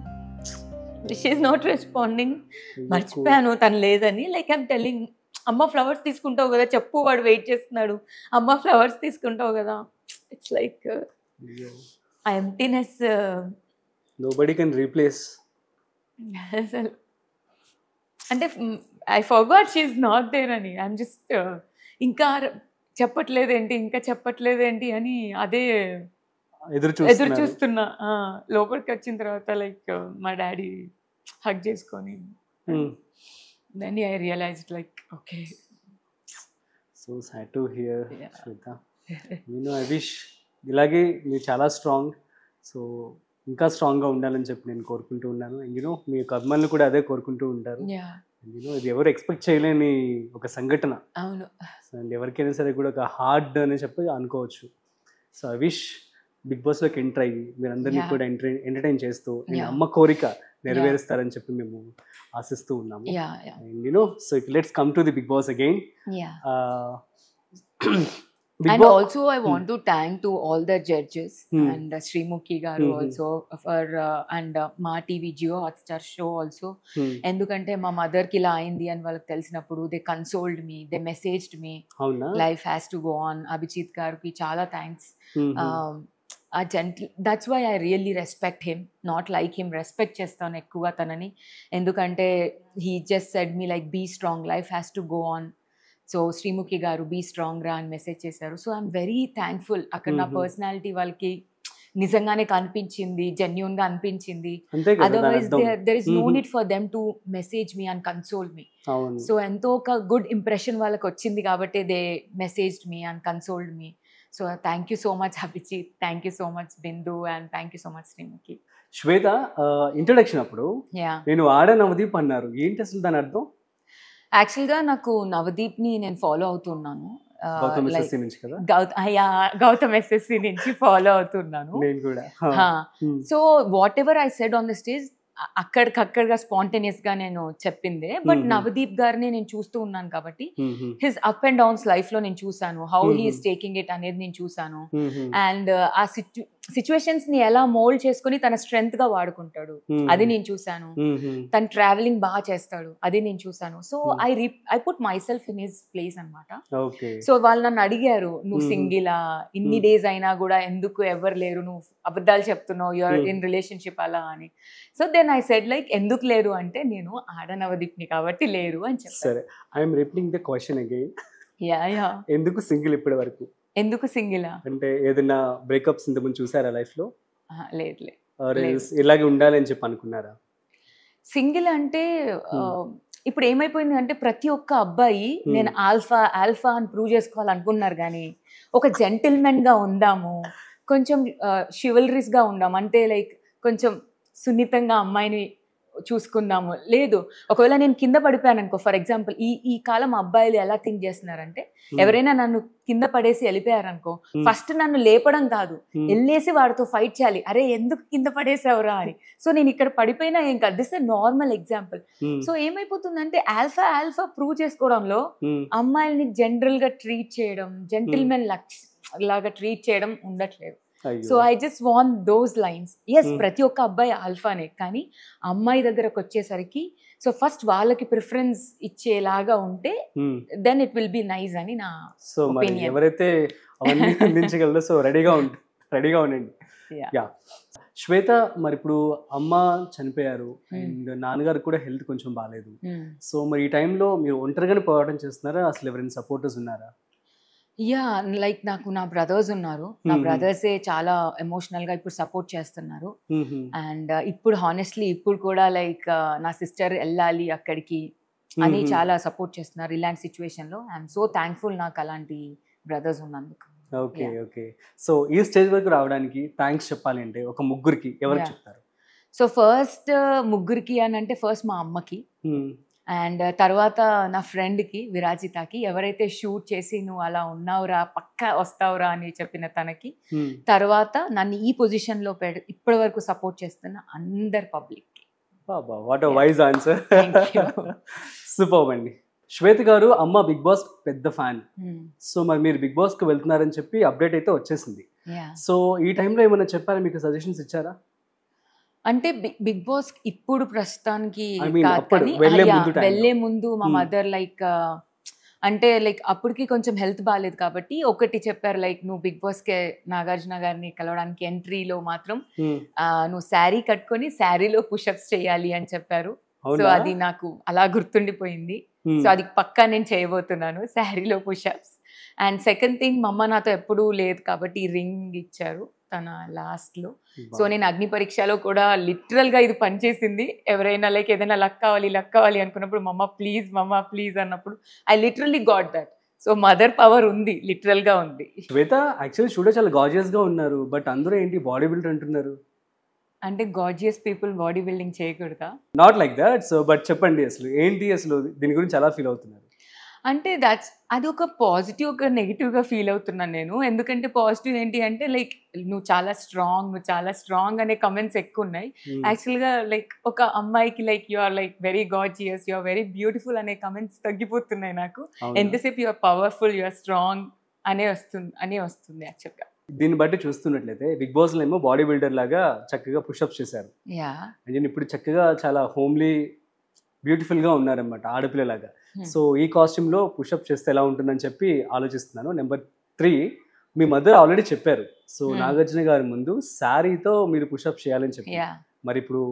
షీఈస్ నాట్ రెస్పాండింగ్. మర్చిపోయాను తను లేదని. లైక్ ఐఎమ్ టెల్లింగ్, అమ్మ ఫ్లవర్స్ తీసుకుంటావు కదా చెప్పు, వాడు వెయిట్ చేస్తున్నాడు. అమ్మ ఫ్లవర్స్ తీసుకుంటావు కదా. It's like a emptiness nobody can replace. అసలు అంటే I forgot she is not there అని. ఐఎమ్ జస్ట్ ఇంకా చెప్పట్లేదేంటి అని అదే ఎదురు చూస్తున్నా. లోపలికి వచ్చిన తర్వాత లైక్ మా డాడీ హగ్ చేసుకొని then I realized like okay. So sad to hear Shweta. I wish ఇలాగే మీరు చాలా స్ట్రాంగ్, సో ఇంకా స్ట్రాంగ్గా ఉండాలని చెప్పి నేను కోరుకుంటూ ఉన్నాను. అండ్ మీ యొక్క అభిమానులు కూడా అదే కోరుకుంటూ ఉంటారు. ఇది ఎవరు ఎక్స్పెక్ట్ చేయలేని ఒక సంఘటన. అవును. అండ్ ఎవరికైనా సరే కూడా ఒక హార్డ్ అని చెప్పి అనుకోవచ్చు. సో ఐ విష్ బిగ్ బాస్లోకి ఎంటర్ అయ్యి మీరందరినీ కూడా ఎంటర్టైన్ చేస్తూ అమ్మ కోరిక నెరవేరుస్తారని చెప్పి మేము ఆశిస్తూ ఉన్నాము. And so let's come to the Bigg Boss again. And also I want to thank to all the judges and Srimukhi garu also for and Ma TV Jio Hotstar show also. Endukante ma mother ki ila ayindi అని వాళ్ళకి తెలిసినప్పుడు they consoled me, they messaged me. Life has to go on. Abhijit garu ki చాలా thanks. A gentle, that's why I really respect him, not like him. Respect చేస్తాను ఎక్కువ తనని. ఎందుకంటే he just said me like be strong, life has to go on. So Sreemukhi garu be strong రా అని message చేశారు. So I'm very thankful. అక్కడ నా personality వాళ్ళకి నిజంగానే కనిపించింది, జెన్యూన్ గా అనిపించింది. అంతే కదా, దాని అదర్వైజ్ అర్థం. There is no need for them to message me and console me. అవును. సో ఎంతో ఒక గుడ్ ఇంప్రెషన్ వాళ్ళకి వచ్చింది కాబట్టి they messaged me and consoled me. So thank you so much Abhijit, thank you so much Bindu, and thank you so much Sreemukhi. Shweta, introduction అప్పుడు yeah, నేను ఆడ నవదీప్ అన్నారు, ఏంటి అసలు దాని అర్థం? యాక్చువల్గా నాకు నవదీప్ని నేను ఫాలో అవుతున్నాను. గౌతమ్ like SSC నుంచి కదా? గౌతమ్ ఎస్ఎస్సి నుంచి ఫాలో అవుతున్నాను. నేను కూడా. So whatever I said on the stage అక్కడికక్కడగా స్పాంటేనియస్ గా నేను చెప్పిందే. బట్ నవదీప్ గారిని నేను చూస్తూ ఉన్నాను కాబట్టి his up and downs life లో నేను చూసాను, హౌ హీఈస్ టేకింగ్ ఇట్ అనేది నేను చూసాను. అండ్ ఆ సిచ్యువేషన్స్ ని ఎలా మోల్డ్ చేసుకుని తన స్ట్రెంగ్త్ గా వాడుకుంటాడు, అది నేను చూసాను. తన ట్రావెలింగ్ బాగా చేస్తాడు, అది నేను చూసాను. So I put my self in his place అనమాట. సో వాళ్ళు నన్ను అడిగారు, నువ్వు సింగిలా, ఇన్ని డేస్ అయినా కూడా ఎందుకు ఎవరు లేరు, నువ్వు అబద్ధాలు చెప్తున్నావు, యూఆర్ ఇన్ రిలేషన్షిప్ అలా అని. So then I said like ఎందుకు లేరు అంటే, నేను ఆడనవదీప్ని కాబట్టి లేరు అని చెప్పాను. సరే, I'm repeating the question again. Yeah, ఎందుకు సింగిల్ ఇప్పటి వరకు? ఎందుకు సింగిలా అంటే ఏదైనా బ్రేకప్స్ ఇంతకుముందు చూసారా లైఫ్ లో? లేదు. ఇలాగే ఉండాలి అని చెప్పి అనుకున్నారా? సింగిల్ అంటే ఇప్పుడు ఏమైపోయింది అంటే, ప్రతి ఒక్క అబ్బాయి నేను ఆల్ఫా అని ప్రూవ్ చేసుకోవాలనుకున్నారు, కానీ ఒక జెంటిల్మెన్ గా ఉందాము, కొంచెం షివల్రీస్ గా ఉందాము, అంటే లైక్ కొంచెం సున్నితంగా అమ్మాయిని చూసుకుందాము. లేదు, ఒకవేళ నేను కింద పడిపోయాను అనుకో, ఫర్ ఎగ్జాంపుల్ ఈ కాలం అబ్బాయిలు ఎలా థింక్ చేస్తున్నారంటే, ఎవరైనా నన్ను కింద పడేసి వెళ్ళిపోయారనుకో, ఫస్ట్ నన్ను లేపడం కాదు, వెళ్ళేసి వాడితో ఫైట్ చేయాలి, అరే ఎందుకు కింద పడేసావురా అని. సో నేను ఇక్కడ పడిపోయినా ఏం కాదు, దిస్ నార్మల్ ఎగ్జాంపుల్. సో ఏమైపోతుందంటే, ఆల్ఫా ప్రూవ్ చేసుకోవడంలో అమ్మాయిల్ని జనరల్ గా ట్రీట్ చేయడం, జెంటిల్మెన్ లాగా ట్రీట్ చేయడం ఉండట్లేదు. So I just want those lines. Yes, ప్రతి ఒక్క అబ్బాయి ఆల్ఫానే, కానీ అమ్మాయి దగ్గరకు వచ్చేసరికి సో ఫస్ట్ వాళ్ళకి ప్రిఫరెన్స్ ఇచ్చేలాగా ఉంటే then it will be nice అని నా ఒపీనియన్. ఎవరైతే అవన్నీ అందించగలరో సో రెడీగా ఉండండి. యా, శ్వేత, మరి ఇప్పుడు అమ్మ చనిపోయారు అండ్ నాన్నగారు కూడా హెల్త్ కొంచెం బాగాలేదు. సో మరి ఈ టైంలో మీరు ఒంటరిగానే పోరాటం చేస్తున్నారా, అసలు ఎవరైనా సపోర్టర్స్ ఉన్నారా? యా, లైక్ నాకు నా బ్రదర్స్ ఉన్నారు, నా బ్రదర్సే చాలా ఎమోషనల్ గా ఇప్పుడు సపోర్ట్ చేస్తున్నారు. అండ్ ఇప్పుడు హానెస్ట్లీ ఇప్పుడు కూడా లైక్ నా సిస్టర్ వెళ్ళాలి అక్కడికి అని చాలా సపోర్ట్ చేస్తున్నారు ఇలాంటి సిచ్యువేషన్ లో. ఐఎమ్ సో థ్యాంక్ఫుల్ నాకు అలాంటి బ్రదర్స్ ఉన్నందుకు. ఓకే. సో ఈ స్టేజ్ వరకు రావడానికి థ్యాంక్స్ చెప్పాలి అంటే ఒక ముగ్గురికి ఎవరు చెప్తారు? సో ఫస్ట్ ముగ్గురికి అని అంటే, ఫస్ట్ మా అమ్మకి, అండ్ తర్వాత నా ఫ్రెండ్కి విరాజితాకి, ఎవరైతే షూట్ చేసి నువ్వు అలా ఉన్నావురా పక్కా వస్తావురా అని చెప్పిన తనకి, తర్వాత నన్ను ఈ పొజిషన్ లో ఇప్పటి వరకు సపోర్ట్ చేస్తున్న అందరు public. What a wise answer. Super అండి. శ్వేత గారు, అమ్మ బిగ్ బాస్ పెద్ద ఫ్యాన్. సో మరి మీరు బిగ్ బాస్ కి వెళ్తున్నారని చెప్పి అప్డేట్ అయితే వచ్చేసింది. సో ఈ టైంలో ఏమైనా చెప్పారా, మీకు సజెషన్స్ ఇచ్చారా? అంటే బిగ్ బాస్ ఇప్పుడు ప్రస్తుతానికి వెళ్లే ముందు మా మదర్ లైక్ అంటే లైక్ అప్పటికి కొంచెం హెల్త్ బాగాలేదు కాబట్టి ఒకటి చెప్పారు, లైక్ నువ్వు బిగ్ బాస్ కే నాగార్జున గారిని కలవడానికి ఎంట్రీలో మాత్రం నువ్వు శారీ కట్టుకొని శారీలో పుషప్స్ చేయాలి అని చెప్పారు. సో అది నాకు అలా గుర్తుండిపోయింది. సో అది పక్కా నేను చేయబోతున్నాను, శారీలో పుషప్స్. అండ్ సెకండ్ థింగ్, మా అమ్మ నాతో ఎప్పుడూ లేదు కాబట్టి రింగ్ ఇచ్చారు తన లాస్ట్ లో. సో నేను అగ్ని పరీక్షలో కూడా లిటరల్ గా ఇది పనిచేసింది. ఎవరైనా లైక్ ఏదైనా లక్ కావాలి అనుకున్నప్పుడు మమ్మ ప్లీజ్ అన్నప్పుడు I literally got that. So mother power ఉంది, లిటరల్ గా ఉంది. శ్వేత యాక్చువల్లీ చూడ చాలా గార్జియస్ గా ఉన్నారు, బట్ అందరూ ఏంటి బాడీ బిల్డర్ అంటున్నారు. అంటే గార్జియస్ పీపుల్ బాడీ బిల్డింగ్ చేయకూడదా? Not like that. So but చెప్పండి, అసలు ఏంటి, అసలు దీని గురించి ఎలా ఫీల్ అవుతున్నారు? అంటే అది ఒక పాజిటివ్, ఒక నెగిటివ్గా ఫీల్ అవుతున్నాను నేను. ఎందుకంటే పాజిటివ్ ఏంటి అంటే, లైక్ నువ్వు చాలా స్ట్రాంగ్ అనే కమెంట్స్ ఎక్కువ ఉన్నాయి. యాక్చువల్గా లైక్ ఒక అమ్మాయికి like you are like very gorgeous, you are very beautiful అనే కమెంట్స్ తగ్గిపోతున్నాయి నాకు. ఎంతసేపు you are powerful, you are strong అనే వస్తుంది యాక్చువల్గా. దీన్ని బట్టి చూస్తున్నట్లయితే బిగ్ బాస్ లో ఏమో బాడీ బిల్డర్ లాగా చక్కగా పుషప్స్ చేశారు. ఇప్పుడు చక్కగా చాలా హోమ్లీ బ్యూటిఫుల్ గా ఉన్నారనమాట, ఆడపిల్లలాగా. సో ఈ కాస్ట్యూమ్ లో పుషప్ చేస్తే ఎలా ఉంటుందని చెప్పి ఆలోచిస్తున్నాను. నెంబర్ 3, మీ మదర్ ఆల్రెడీ చెప్పారు, సో నాగార్జున గారి ముందు శారీతో మీరు పుషప్ చేయాలని చెప్పి. మరి ఇప్పుడు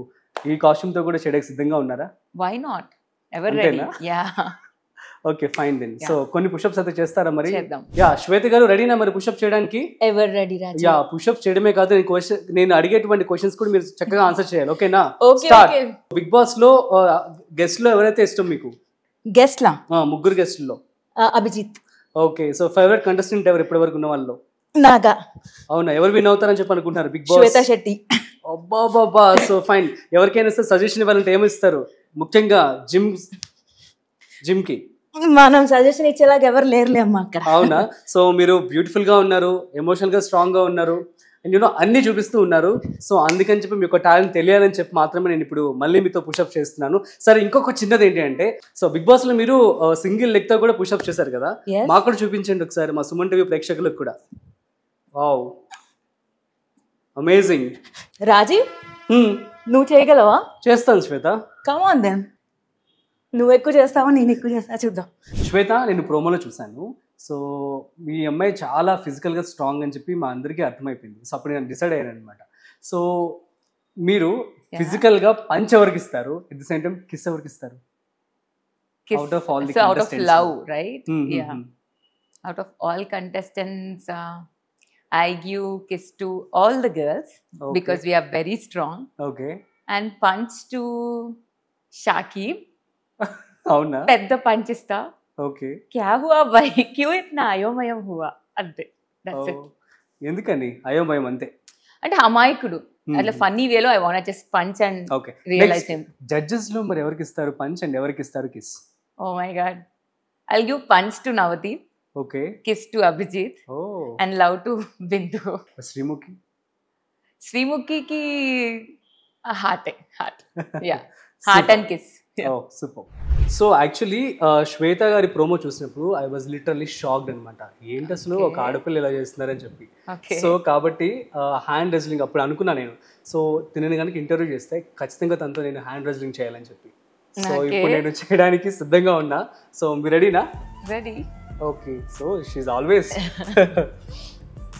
ఈ కాస్ట్యూమ్ తో కూడా చేయడానికి సిద్ధంగా ఉన్నారా? Why not, ever ready. Okay fine then. So కొన్ని పుషప్స్ అయితే చేస్తారా మరి? చేద్దాం. యా శ్వేత గారు రెడీనా మరి పుషప్ చేయడానికి? ఎవర్ రెడీ రాజు. యా పుషప్ చేయడమే కాదు, నేను అడిగేటువంటి క్వశ్చన్స్ కూడా మీరు చక్కగా ఆన్సర్ చేయాలి. ఓకేనా? Okay, start. okay. Bigg Boss లో గెస్ట్ లో ఎవరైతే ఇష్టం మీకు? గెస్ట్ లా ముగ్గురు గెస్ట్లో. Abhijit. Okay, so favourite contestant ఎవరు ఇప్పటి వరకు ఉన్న వాళ్ళు? నాగా. అవునా, ఎవరు విన్ అవుతారని చెప్పి అనుకుంటున్నారు బిగ్ బాస్? శ్వేతా శెట్టి. అబ్బా బాబా. సో ఫైన్, ఎవరికైనా సజెషన్ ఇవ్వాలంటే ఏమి ఇస్తారు? ముఖ్యంగా జిమ్ కి మనం సజెషన్ ఇచ్చేలాగా ఎవరు లేరులే అమ్మా అక్కడ. అవునా? సో మీరు బ్యూటిఫుల్ గా ఉన్నారు, ఎమోషనల్ గా స్ట్రాంగ్ గా ఉన్నారు, అండ్ యూనో అన్ని చూపిస్తూ ఉన్నారు. సో అందుకని చెప్పి మీకు టాలెంట్ తెలియాలని చెప్పి మాత్రమే నేను ఇప్పుడు మళ్ళీ మీతో పుషప్ చేస్తున్నాను. సరే, ఇంకొక చిన్నది ఏంటి అంటే, సో బిగ్ బాస్ లో మీరు సింగిల్ లెగ్ తో కూడా పుషప్ చేశారు కదా, Yes. మాకు కూడా చూపించండి ఒకసారి, మా సుమన్ టీవీ ప్రేక్షకులకు కూడా. Wow, amazing. రాజీవ్, నువ్వు చేయగలవా? చేస్తాను శ్వేత. Come on then. నువ్వు ఎక్కువ చేస్తావా, నేను ఎక్కువ చేస్తా, చూద్దాం. శ్వేత, నేను ప్రోమోలో చూశాను. సో మీ అమ్మాయి చాలా ఫిజికల్గా స్ట్రాంగ్ అని చెప్పి మా అందరికీ అర్థమైపోయింది. సో అప్పుడు నేను డిసైడ్ అయ్యాను అనమాట. సో మీరు ఫిజికల్గా పంచ్ ఎవరికి ఇస్తారు, at the same time kiss ఎవరికి ఇస్తారు? Out of all the out of contestants. love, right? Hmm, Yeah. Out of all contestants, I give kiss to all the girls because we are very strong, okay. and punch to Shakib. అవునా? పెద్ద punch ఇస్తా. Okay. క్యా హువా భై, queue ఇట్నా అయోమయం హువా, అంతే. That's it. ఎందుకని అయోమయం? అంతే అంటే అమాయకుడు, అట్లా ఫన్నీ వేలో I want just punch and okay. Realise him. Judges లో మరి ఎవరికి ఇస్తారు పంచ్ అండ్ ఎవరికి ఇస్తారు kiss? Oh my god, I'll give punch to Navdeep, okay. kiss to Abhijit, oh, and love to Bindu. Sreemukhi? Srimuki ki heart, yeah, heart and kiss. Oh super. So actually Shweta గారి promo చూసినప్పుడు I was literally shocked అనమాట. ఏంటి అసలు ఒక ఆడపిల్ల ఇలా చేస్తున్నారని చెప్పి. Okay. సో కాబట్టి హ్యాండ్ రెజ్లింగ్ అప్పుడు అనుకున్నా నేను, సో తినని కనుక ఇంటర్వ్యూ చేస్తే ఖచ్చితంగా తనతో నేను హ్యాండ్ రెజ్లింగ్ చేయాలని చెప్పి. సో ఇప్పుడు నేను చేయడానికి సిద్ధంగా ఉన్నా. సో మీరు రెడీనా? Ready? Okay. So she's always.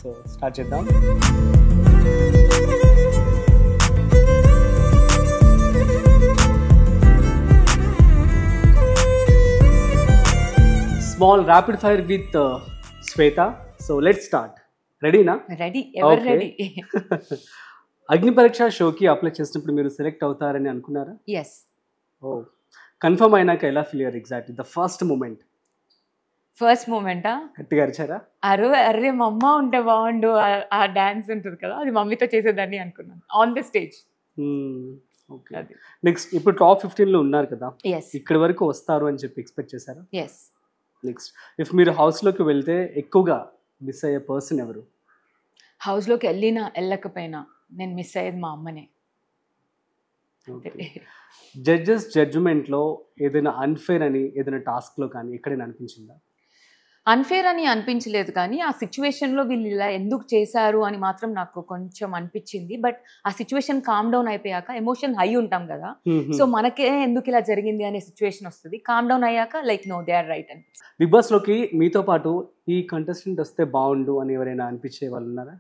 So start చేద్దాం. Small rapid fire with Shweta. So let's start. రెడీనా? Ready, ever ready. అగ్ని పరీక్ష షోకి అప్లై చేసినప్పుడు మీరు సెలెక్ట్ అవుతారని అనుకున్నారా? Yes. ఓ, కన్ఫర్మ్ అయినాక ఎలా ఫీల్ అయ్యారు exactly the first moment? First మూమెంటా? గట్టిగా అరిచారా? అరే మా అమ్మ ఉంటే బాగుండు, ఆ డాన్స్ ఉంటుంది కదా, అది మమ్మీతో చేసేదాన్ని అనుకున్నాను on the stage. Okay. Next, ఇప్పుడు టాప్ 15లో ఉన్నారు కదా, ఎస్ ఇక్కడి వరకు వస్తారు అని చెప్పి ఎక్స్పెక్ట్ చేశారా? ఎస్. నెక్స్ట్, ఇఫ్ మీరు హౌస్లోకి వెళ్తే ఎక్కువగా మిస్ అయ్యే పర్సన్ ఎవరు? హౌస్లోకి వెళ్ళకపోయినా నేను మిస్ అయ్యేది మా అమ్మనే. జడ్జెస్ జడ్జిమెంట్లో ఏదైనా అన్ఫేర్ అని ఏదైనా టాస్క్లో కానీ ఎక్కడైనా అనిపించిందా? అన్ఫేర్ అని అనిపించలేదు, కానీ ఆ సిచ్యువేషన్లో వీళ్ళు ఇలా ఎందుకు చేశారు అని మాత్రం నాకు కొంచెం అనిపించింది. బట్ ఆ సిచ్యువేషన్ కామ్ డౌన్ అయిపోయాక, ఎమోషన్ హై ఉంటాం కదా, సో మనకే ఎందుకు ఇలా జరిగింది అనే సిచ్యువేషన్ వస్తుంది. కామ్ డౌన్ అయ్యాక like no they are right అని. బిగ్ బాస్లోకి మీతో పాటు ఈ కంటెస్టెంట్ వస్తే బాగుండు అని ఎవరైనా అనిపించే వాళ్ళు ఉన్నారా?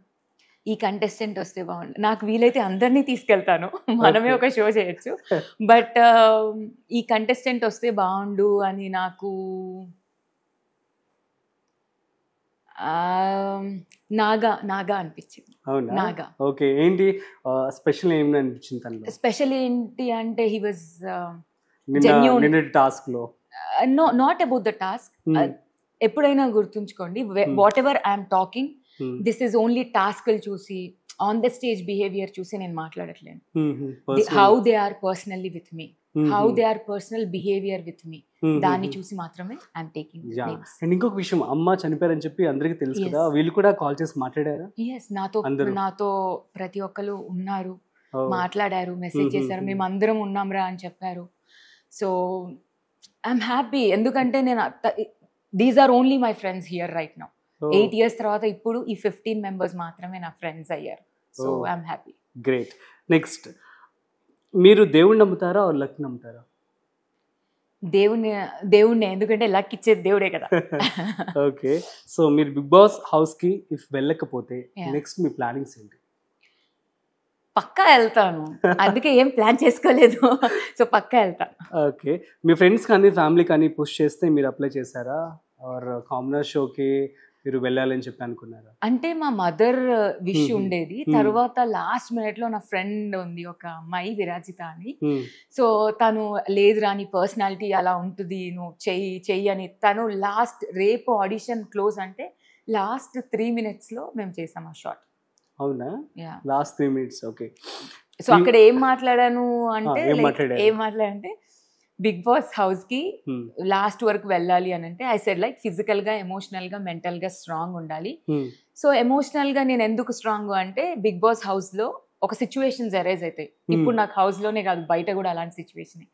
ఈ కంటెస్టెంట్ వస్తే బాగుండు, నాకు వీలైతే అందరినీ తీసుకెళ్తాను, మనమే ఒక షో చేయొచ్చు. బట్ ఈ కంటెస్టెంట్ వస్తే బాగుండు అని నాకు నాగా అనిపించింది. అవునా? నాగా. ఓకే. ఏంటి స్పెషల్ ఏమి అనిపించింది తనలో? స్పెషల్ ఏంటి అంటే హీ వాజ్ నిన్న టాస్క్ లో నాట్ అబౌట్ ద టాస్క్. ఎప్పుడైనా గుర్తుంచుకోండి, whatever I'm talking, this is only task చూసి, ఆన్ ద స్టేజ్ బిహేవియర్ చూసి నేను మాట్లాడట్లేను. How they are personally with me, how they are personal behaviour with me, దాన్ని చూసి మాత్రమే ఐఎమ్ టేకింగ్ నేమ్స్. అండ్ ఇంకొక విషయం, అమ్మ చనిపోయారని చెప్పి అందరికీ తెలుసు కదా, వీళ్ళు కూడా కాల్ చేసి మాట్లాడారా? ఎస్, నాతో ప్రతి ఒక్కరు ఉన్నారు, మాట్లాడారు, మెసేజ్ చేశారు, మేము అందరం ఉన్నాంరా అని చెప్పారు. సో ఐఎమ్ హ్యాపీ, ఎందుకంటే నేను these are only my friends here right now. 8 years తర్వాత ఇప్పుడు ఈ 15 members మాత్రమే నా ఫ్రెండ్స్ అయ్యారు. So I'm happy. Great. Next, మీరు దేవుణ్ణి నమ్ముతారా లక్ నమ్ముతారా? దేవుణ్ణి, ఎందుకంటే లక్ ఇచ్చేది దేవుడే కదా. ఓకే. సో మీరు బిగ్ బాస్ హౌస్ కి ఇఫ్ వెళ్ళకపోతే నెక్స్ట్ మీ ప్లానింగ్స్ ఏంటి? పక్కా వెళ్తాను, అందుకే ఏం ప్లాన్ చేసుకోలేదు. సో పక్కా వెళ్తా. ఓకే, మీ ఫ్రెండ్స్ కానీ ఫ్యామిలీ కానీ పుష్ చేస్తే మీరు అప్లై చేశారా, ఆర్ కామనర్ షోకి మీరు వెళ్ళాలని చెప్పి అనుకున్నారా? అంటే మా మదర్ విష్ Mhm. ఉండేది, Mhm. తర్వాత లాస్ట్ మినిట్ లో నా ఫ్రెండ్ ఉంది ఒక అమ్మాయి విరాజిత అని. Hmm. సో తను లేదురా నీ పర్సనాలిటీ అలా ఉంటుంది, నువ్వు చెయ్యి అని తను లాస్ట్ రేపు ఆడిషన్ క్లోజ్ అంటే లాస్ట్ 3 minutes లో మేము చేసాం ఆ షాట్. అవునా, yeah. Last 3 minutes. Okay, so అక్కడ ఏం మాట్లాడాను అంటే ఏం మాట్లాడారు? ఏం మాట్లాడంటే బిగ్ బాస్ హౌస్ కి లాస్ట్ వరకు వెళ్ళాలి అని అంటే ఐ సెడ్ లైక్ ఫిజికల్ గా, ఎమోషనల్ గా, మెంటల్ గా స్ట్రాంగ్ ఉండాలి. సో ఎమోషనల్ గా నేను ఎందుకు స్ట్రాంగ్ అంటే బిగ్ బాస్ హౌస్ లో ఒక సిచ్యువేషన్స్ అరైజ్ అవుతాయి. ఇప్పుడు నాకు హౌస్ లోనే కాదు బయట కూడా అలాంటి సిచ్యువేషన్.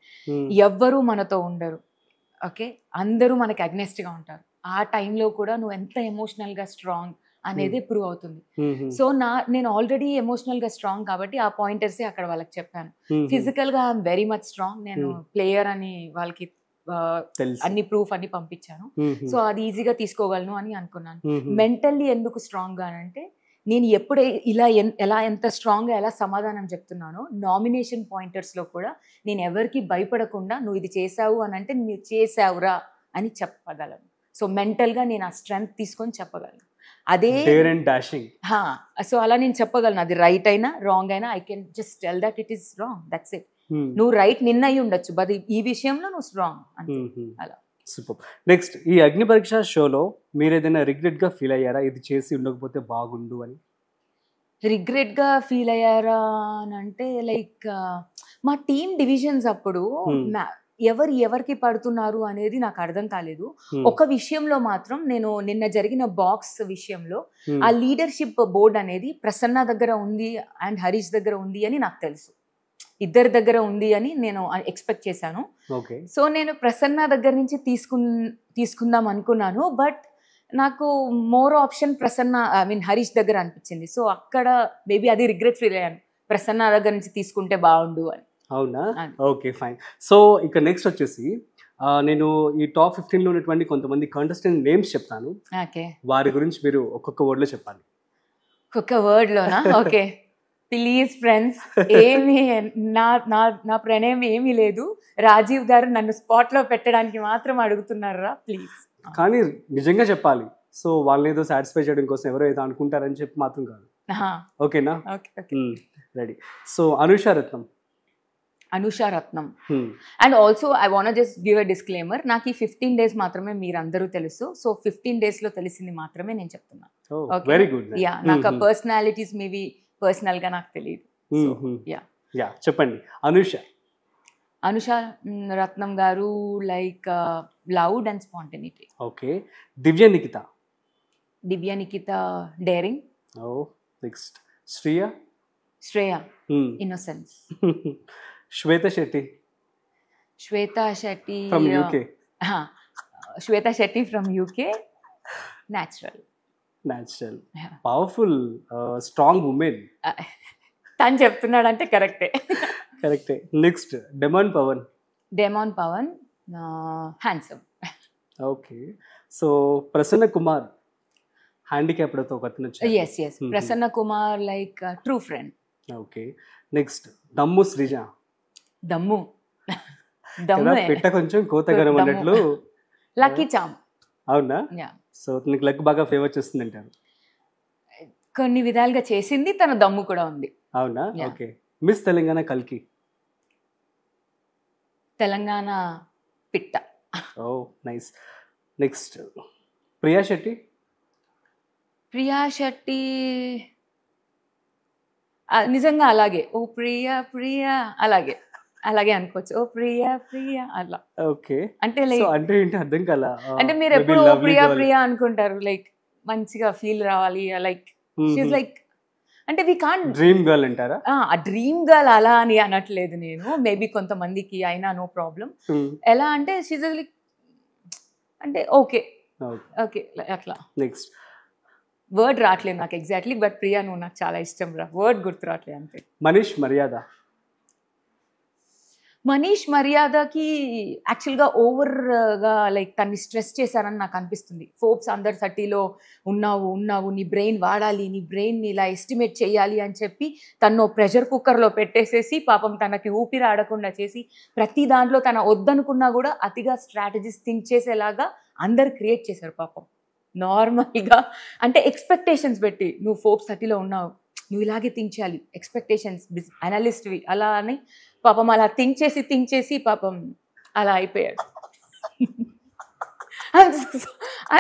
ఎవ్వరూ మనతో ఉండరు, ఓకే, అందరూ మనకి అగ్నెస్ట్ గా ఉంటారు. ఆ టైంలో కూడా నువ్వు ఎంత ఎమోషనల్ గా స్ట్రాంగ్ అనేది ప్రూవ్ అవుతుంది. సో నేను ఆల్రెడీ ఎమోషనల్ గా స్ట్రాంగ్ కాబట్టి ఆ పాయింటర్సే అక్కడ వాళ్ళకి చెప్పాను. ఫిజికల్ గా ఐఎమ్ వెరీ మచ్ స్ట్రాంగ్, నేను ప్లేయర్ అని వాళ్ళకి అన్ని ప్రూఫ్ అన్ని పంపించాను. సో అది ఈజీగా తీసుకోగలను అని అనుకున్నాను. మెంటల్లీ ఎందుకు స్ట్రాంగ్ గా అంటే నేను ఎప్పుడే ఇలా ఎలా ఎంత స్ట్రాంగ్ గా ఎలా సమాధానం చెప్తున్నానో నామినేషన్ పాయింటర్స్ లో కూడా నేను ఎవరికి భయపడకుండా నువ్వు ఇది చేసావు అని అంటే నువ్వు చేసావురా అని చెప్పగలను. సో మెంటల్ గా నేను ఆ స్ట్రెంగ్త్ తీసుకొని చెప్పగలను. అదే సో అలా నేను చెప్పగలను, అది రైట్ అయినా రాంగ్ అయినా I can just tell that it is wrong, that's it. నువ్వు రైట్ నిన్న అయ్యి ఉండొచ్చు, బట్ ఈ విషయంలో నువ్వు స్ట్రాంగ్ అంటే అలా. సూపర్. నెక్స్ట్, ఈ అగ్ని పరీక్ష షోలో మీరు ఏదైనా రిగ్రెట్ గా ఫీల్ అయ్యారా, ఇది చేసి ఉండకపోతే బాగుండు అని? రిగ్రెట్ గా ఫీల్ అయ్యారా అని అంటే లైక్ మా టీమ్ డివిజన్స్ అప్పుడు ఎవరికి పడుతున్నారు అనేది నాకు అర్థం కాలేదు. ఒక విషయంలో మాత్రం నేను నిన్న జరిగిన బాక్స్ విషయంలో ఆ లీడర్షిప్ బోర్డ్ అనేది ప్రసన్న దగ్గర ఉంది అండ్ హరీష్ దగ్గర ఉంది అని నాకు తెలుసు, ఇద్దరి దగ్గర ఉంది అని నేను ఎక్స్పెక్ట్ చేశాను. సో నేను ప్రసన్న దగ్గర నుంచి తీసుకుందాం అనుకున్నాను, బట్ నాకు మోర్ ఆప్షన్ ప్రసన్న హరీష్ దగ్గర అనిపించింది. సో అక్కడ మేబీ అది రిగ్రెట్ ఫీల్ అయ్యాను, ప్రసన్న దగ్గర నుంచి తీసుకుంటే బాగుండు అని. అవునా, ఓకే, ఫైన్. సో ఇక నెక్స్ట్ వచ్చేసి నేను ఈ టాప్ 15 లో ఉన్నటువంటి కొంతమంది కంటెస్టెంట్ నేమ్స్ చెప్తాను, వారి గురించి మీరు ఒక్కొక్క వర్డ్ లో చెప్పాలి. ఒక్కొక్క వర్డ్ లోనా? ఓకే, ప్లీజ్ ఫ్రెండ్స్, ఏమి నా ప్రణయం ఏమీ లేదు, రాజీవ్ గారు నన్ను స్పాట్ లో పెట్టడానికి మాత్రం అడుగుతున్నారా ప్లీజ్. కానీ నిజంగా చెప్పాలి, సో వాళ్ళని ఏదో సాటిస్ఫై చేయడం కోసం ఎవరో ఏదో అనుకుంటారని చెప్పి మాత్రం కాదు, ఓకేనా? Ready. So Anusha Ratnam. And also I want just give a disclaimer, నాకు ఈ 15 days మాత్రమే మీరందరూ తెలుసు. సో 15 days లో తెలిసింది మాత్రమే నేను చెప్తున్నాను. Very good. యా, నాకు ఆ పర్సనాలిటీస్ మేబీ పర్సనల్ గా నాకు తెలియదు. యా, చెప్పండి. Anusha Ratnam garu like loud and spontaneity. Okay. Divya Nikhita daring. Next Shreya innocence. Shweta Shetty from UK. Natural powerful strong women. తను చెప్తున్నాడంటే కరెక్టే. Next demon Pavan handsome. Okay. So Prasanna Kumar handicapped తో ఒకతను వచ్చారు. yes Prasanna Kumar like true friend. Okay. Next Dammu Sreeja. దమ్ము పెట్ట కొంచెం కోతగరం అన్నట్లు. Lucky charm. అవునా? సో నీకు లక్ బాగా ఫేవర్ చేస్తుంది అంటారు. కొన్ని విధాలుగా చేసింది, తన దమ్ము కూడా ఉంది. అవునా? ఓకే. మిస్ తెలంగాణ కల్కి. తెలంగాణ పిట్ట. ఓ నైస్. నెక్స్ట్ ప్రియా శెట్టి నిజంగా అలాగే ఓ ప్రియా అలాగే అనుకోవచ్చు. ఓ ప్రియా అలా. ఓకే. అంటే లైక్ అంటే ఏంటి అర్థం కాలా. అంటే మీరు ఎప్పుడు ఓ ప్రియా అనుకుంటారు, లైక్ మంచిగా ఫీల్ రావాలి, లైక్ షీఈస్ లైక్ అంటే వి కాంట్ డ్రీమ్ గర్ల్ అంటారా? ఆ డ్రీమ్ గర్ల్ అలా అని అనట్లేదు నేను, మేబీ కొంతమందికి అయినా నో ప్రాబ్లం. ఎలా అంటే షీఈస్ లైక్ అంటే ఓకే అట్లా. నెక్స్ట్ వర్డ్ రావట్లేదు నాకు ఎగ్జాక్ట్లీ, బట్ ప్రియా నువ్వు నాకు చాలా ఇష్టం రా, వర్డ్ గుర్తు రావట్లేదు అంతే. మనీష్ మర్యాద. మనీష్ మర్యాదకి యాక్చువల్గా ఓవర్గా లైక్ తన్ని స్ట్రెస్ చేశారని నాకు అనిపిస్తుంది. ఫోర్బ్స్ అండర్ 30లో ఉన్నావు నీ బ్రెయిన్ వాడాలి, నీ బ్రెయిన్ని ఇలా ఎస్టిమేట్ చేయాలి అని చెప్పి తను ప్రెషర్ కుక్కర్లో పెట్టేసేసి పాపం తనకి ఊపిరి ఆడకుండా చేసి ప్రతి దాంట్లో తన వద్దనుకున్నా కూడా అతిగా స్ట్రాటజీస్ థింక్ చేసేలాగా అందరు క్రియేట్ చేశారు పాపం. నార్మల్గా అంటే ఎక్స్పెక్టేషన్స్ పెట్టి నువ్వు ఫోర్బ్స్ 30లో ఉన్నావు, నువ్వు ఇలాగే థింక్ చేయాలి, ఎక్స్పెక్టేషన్స్ అనలిస్ట్వి అలా అని పాపం అలా థింక్ చేసి పాపం అలా అయిపోయాడు.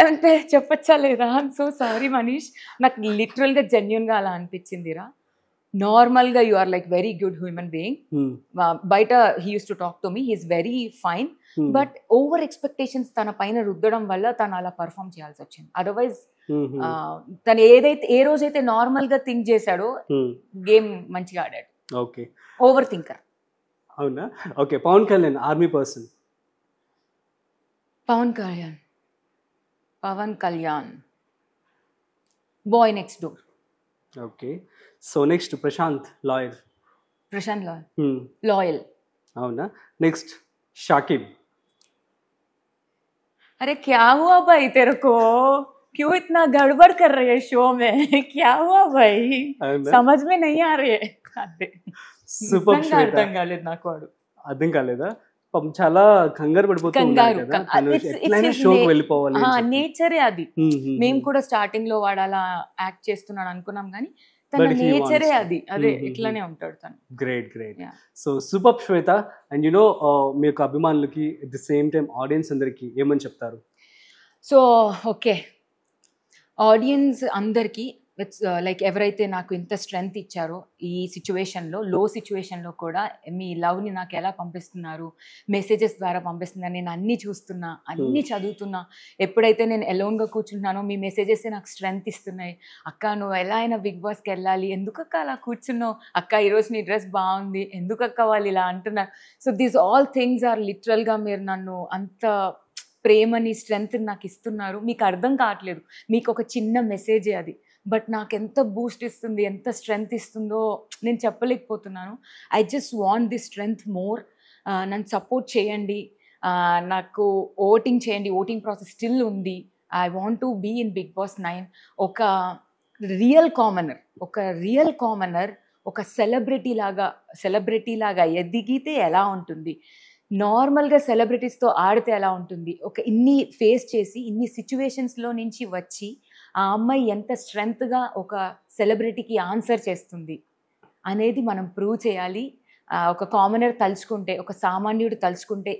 అంటే చెప్పచ్చా లేదా? ఐఎమ్ సో సారీ మనీష్, నాకు లిటరల్గా జెన్యున్గా అలా అనిపించిందిరా. నార్మల్గా you are like very good human being. బయట he use to talk to me, he is very fine, but over expectations తన పైన రుద్దడం వల్ల తను అలా పర్ఫామ్ చేయాల్సి వచ్చింది. అదర్వైజ్ తను ఏ రోజైతే నార్మల్ గా థింక్ చేశాడో గేమ్ మంచిగా ఆడాడు. Okay, over thinker. అవునా? Okay, Pawan Kalyan army person. Pawan Kalyan boy next door. Okay, so next Prashanth lawyer. Loyal. అవునా? నెక్స్ట్ షాకిబ్. अरे क्या हुआ भाई तेरे को, क्यों इतना गड़बड़ कर रहे हैं शो में, क्या हुआ भाई, समझ में नहीं आ रहे. సూపర్ శ్వేత. అర్థం కాలేదు నాకు. వాడు అర్థం కాలేదా? పాపం చాలా కంగారు పడిపోతున్నారు కదా, షోకి వెళ్ళిపోవాలి. నేచరే అది. మేము కూడా స్టార్టింగ్ లో వాడు అలా యాక్ట్ చేస్తున్నాడు అనుకున్నాం, కానీ తన నేచరే అది. అదే ఇట్లానే ఉంటాడు తను. Great. So super Shweta. And you know మీ యొక్క అభిమానులకి at the same time audience అందరికి ఏమని చెప్తారు? సో ఓకే, ఆడియన్స్ అందరికీ లైక్ ఎవరైతే నాకు ఇంత స్ట్రెంగ్త్ ఇచ్చారో ఈ సిచ్యువేషన్లో, లో సిచ్యువేషన్లో కూడా మీ లవ్ని నాకు ఎలా పంపిస్తున్నారు, మెసేజెస్ ద్వారా పంపిస్తున్నారు. నేను అన్నీ చూస్తున్నా, అన్నీ చదువుతున్నా. ఎప్పుడైతే నేను ఎలోన్గా కూర్చుంటున్నానో మీ మెసేజెస్ నాకు స్ట్రెంగ్త్ ఇస్తున్నాయి. అక్క నువ్వు ఎలా అయినా బిగ్ బాస్కి వెళ్ళాలి, ఎందుకక్క అలా కూర్చున్నావు, అక్క ఈరోజు నీ డ్రెస్ బాగుంది, ఎందుకక్క వాళ్ళు ఇలా అంటున్నారు. So these all things are లిటరల్గా మీరు నన్ను అంత ప్రేమని స్ట్రెంగ్త్ నాకు ఇస్తున్నారు. మీకు అర్థం కావట్లేదు, మీకు ఒక చిన్న మెసేజే అది, బట్ నాకు ఎంత బూస్ట్ ఇస్తుంది, ఎంత స్ట్రెంగ్త్ ఇస్తుందో నేను చెప్పలేకపోతున్నాను. I just want this strength more. నన్ను సపోర్ట్ చేయండి, నాకు ఓటింగ్ చేయండి. ఓటింగ్ ప్రాసెస్ స్టిల్ ఉంది. I want to be in Bigg Boss 9. ఒక రియల్ కామనర్ ఒక సెలబ్రిటీ లాగా ఎదిగితే ఎలా ఉంటుంది, నార్మల్గా సెలబ్రిటీస్తో ఆడితే ఎలా ఉంటుంది, ఒక ఇన్ని ఫేస్ చేసి ఇన్ని సిచ్యువేషన్స్లో నుంచి వచ్చి ఆ అమ్మాయి ఎంత స్ట్రెంగ్త్గా ఒక సెలబ్రిటీకి ఆన్సర్ చేస్తుంది అనేది మనం ప్రూవ్ చేయాలి. ఒక కామనర్ తలుచుకుంటే, ఒక సామాన్యుడు తలుచుకుంటే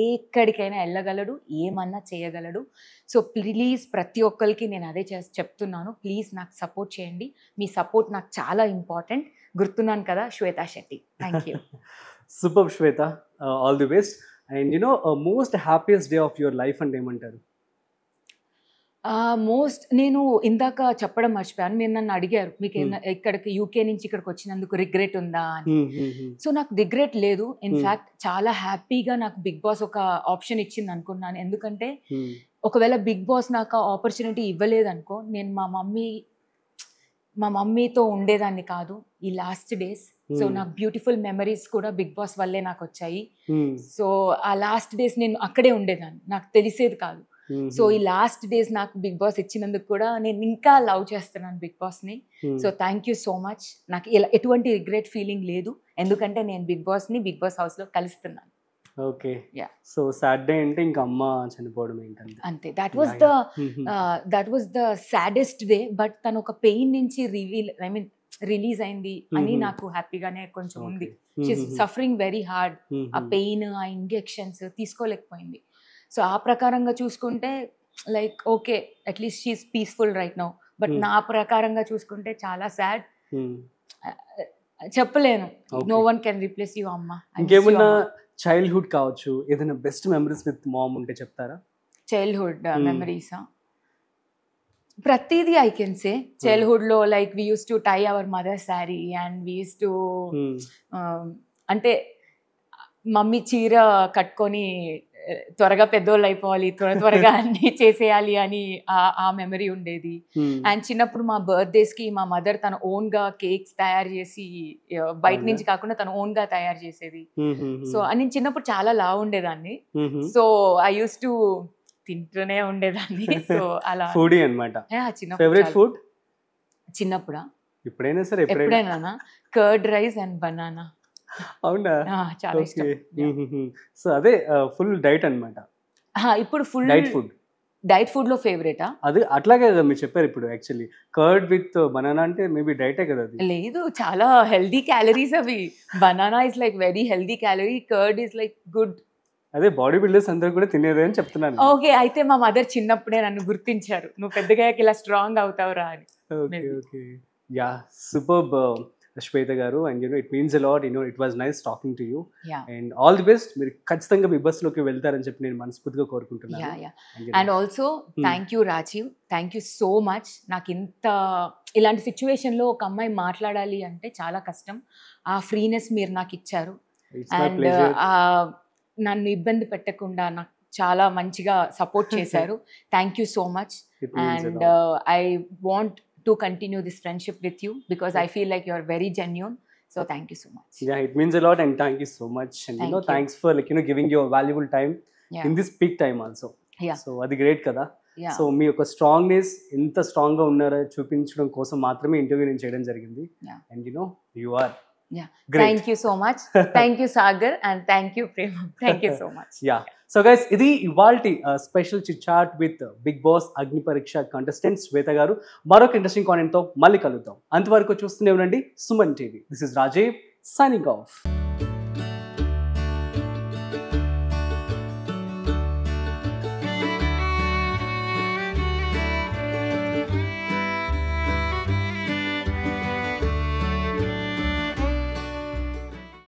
ఎక్కడికైనా వెళ్ళగలడు, ఏమన్నా చేయగలడు. సో ప్లీజ్ ప్రతి ఒక్కరికి నేను అదే చెప్తున్నాను, ప్లీజ్ నాకు సపోర్ట్ చేయండి. మీ సపోర్ట్ నాకు చాలా ఇంపార్టెంట్. గుర్తున్నాను కదా, Shweta Shetty. Thank you. Super Shweta, all the best. And you know most happiest day of your life అంటే ఏమంటారు? నేను ఇందాక చెప్పడం మర్చిపోయాను. మీరు నన్ను అడిగారు మీకు ఇక్కడికి యూకే నుంచి ఇక్కడికి వచ్చినందుకు రిగ్రెట్ ఉందా అని. సో నాకు రిగ్రెట్ లేదు. ఇన్ఫ్యాక్ట్ చాలా హ్యాపీగా నాకు బిగ్ బాస్ ఒక ఆప్షన్ ఇచ్చింది అనుకున్నాను. ఎందుకంటే ఒకవేళ బిగ్ బాస్ నాకు ఆపర్చునిటీ ఇవ్వలేదనుకో, నేను మా మమ్మీతో ఉండేదాన్ని కాదు ఈ లాస్ట్ డేస్. సో నాకు బ్యూటిఫుల్ మెమరీస్ కూడా బిగ్ బాస్ వల్లే నాకు వచ్చాయి. సో ఆ లాస్ట్ డేస్ నేను అక్కడే ఉండేదాన్ని, నాకు తెలిసేది కాదు. సో ఈ లాస్ట్ డేస్ నాకు బిగ్ బాస్ ఇచ్చినందుకు కూడా నేను ఇంకా లవ్ చేస్తున్నాను బిగ్ బాస్ని. So thank you so much. నాకు ఎటువంటి రిగ్రెట్ ఫీలింగ్ లేదు, ఎందుకంటే నేను బిగ్ బాస్ హౌస్లో కలుస్తున్నాను. ఓకే, సో సాటర్డే అంటే ఇంకా అమ్మ చనిపోవడం ఏంటంటే అంతే. That was the saddest day. But తను ఒక పెయిన్ నుంచి రిలీజ్ అయింది అని నాకు హ్యాపీగానే కొంచెం ఉంది. She's suffering very hard. ఆ పెయిన్, ఆ ఇంజెక్షన్స్ తీసుకోలేకపోయింది. సో ఆ ప్రకారంగా చూసుకుంటే like okay, at least she's peaceful right now. But నా ప్రకారంగా చూసుకుంటే చాలా సాడ్. చెప్పలేను, no one can replace you అమ్మ. ఇంకేమన్నా చైల్డ్హుడ్ కావచ్చు, ఏదైనా బెస్ట్ మెమరీస్ విత్ మామ్ ఉంటే చెప్తారా? చైల్డ్హుడ్ మెమరీసా? ప్రతిదీ ఐ కెన్ సే. చైల్డ్హుడ్లో like we use to tie our mother sari and we use to అంటే మమ్మీ చీర కట్టుకొని త్వరగా పెద్దోళ్ళు అయిపోవాలి, త్వరగా అన్ని చేసేయాలి అని ఆ మెమరీ ఉండేది. అండ్ చిన్నప్పుడు మా బర్త్డేస్ కి మా మదర్ తన ఓన్ గా కేక్స్ తయారు చేసి బయట నుంచి కాకుండా తన ఓన్ గా తయారు చేసేది. సో నేను చిన్నప్పుడు చాలా లావు ఉండేదాన్ని. సో ఐ యూస్ టు తింటూనే ఉండేదాన్ని. సో అలా ఫుడీ అన్నమాట. ఫేవరెట్ ఫుడ్ చిన్నప్పుడా ఎప్పుడైనా సరే ఎప్పుడైనా కర్డ్ రైస్ అండ్ బనానా. అవునా? చాలా ఇష్టం. సో అదే ఫుల్ డైట్ అన్నమాట. ఇప్పుడు ఫుల్ డైట్ ఫుడ్ లో ఫేవరెటా? అది అట్లాగే కదా మీరు చెప్పారు ఇప్పుడు. యాక్చువల్లీ కర్డ్ విత్ బనానా అంటే మేబీ డైటే కదా అది. లేదు, చాలా హెల్దీ క్యాలరీస్ అవి. Banana is like very healthy calorie, curd is like good. అదే బాడీ బిల్డర్స్ అందరూ కూడా తినేదే అని చెప్తున్నాను. ఓకే, అయితే మా మదర్ చిన్నప్పుడే నన్ను గుర్తించారు, నువ్వు పెద్దగా ఇలా స్ట్రాంగ్ అవుతావురా అని. ఓకే ఓకే, యా, సూపర్బ్ శ్వేత గారు. And it means a lot. It was nice talking to you. And all the best. మీరు ఖచ్చితంగా బిగ్ బాస్ లోకి వెళ్తారని చెప్పి నేను మనస్ఫూర్తిగా కోరుకుంటున్నాను. And also thank you Rajiv, thank you so much. నాకు ఇలాంటి సిచ్యువేషన్ లో ఒక అమ్మాయి మాట్లాడాలి అంటే చాలా కష్టం. ఆ ఫ్రీనెస్ మీరు నాకు ఇచ్చారు. అండ్ నన్ను ఇబ్బంది పెట్టకుండా నాకు చాలా మంచిగా సపోర్ట్ చేశారు. Thank you so much. And I want to continue this friendship with you because I feel like you're very genuine. So thank you so much. Yeah, it means a lot and thank you so much. And thanks for giving your valuable time in this peak time also. Yeah. So adi great kada. Yeah. So మీ యొక్క strongness ఎంత strong గా ఉన్నారో చూపించడం కోసం మాత్రమే interview నేను చేయడం జరిగింది. And you are great. Thank you so much. Thank you Sagar and thank you Prem. Thank you so much. Yeah. So guys, ఇది ఇవాల్టి special chit chat with Bigg Boss Agnipariksha contestant శ్వేత గారు. మరొక interesting content తో మళ్ళీ కలుద్దాం. అంతవరకు చూస్తూనే ఉండండి Suman TV. This is Rajiv signing of.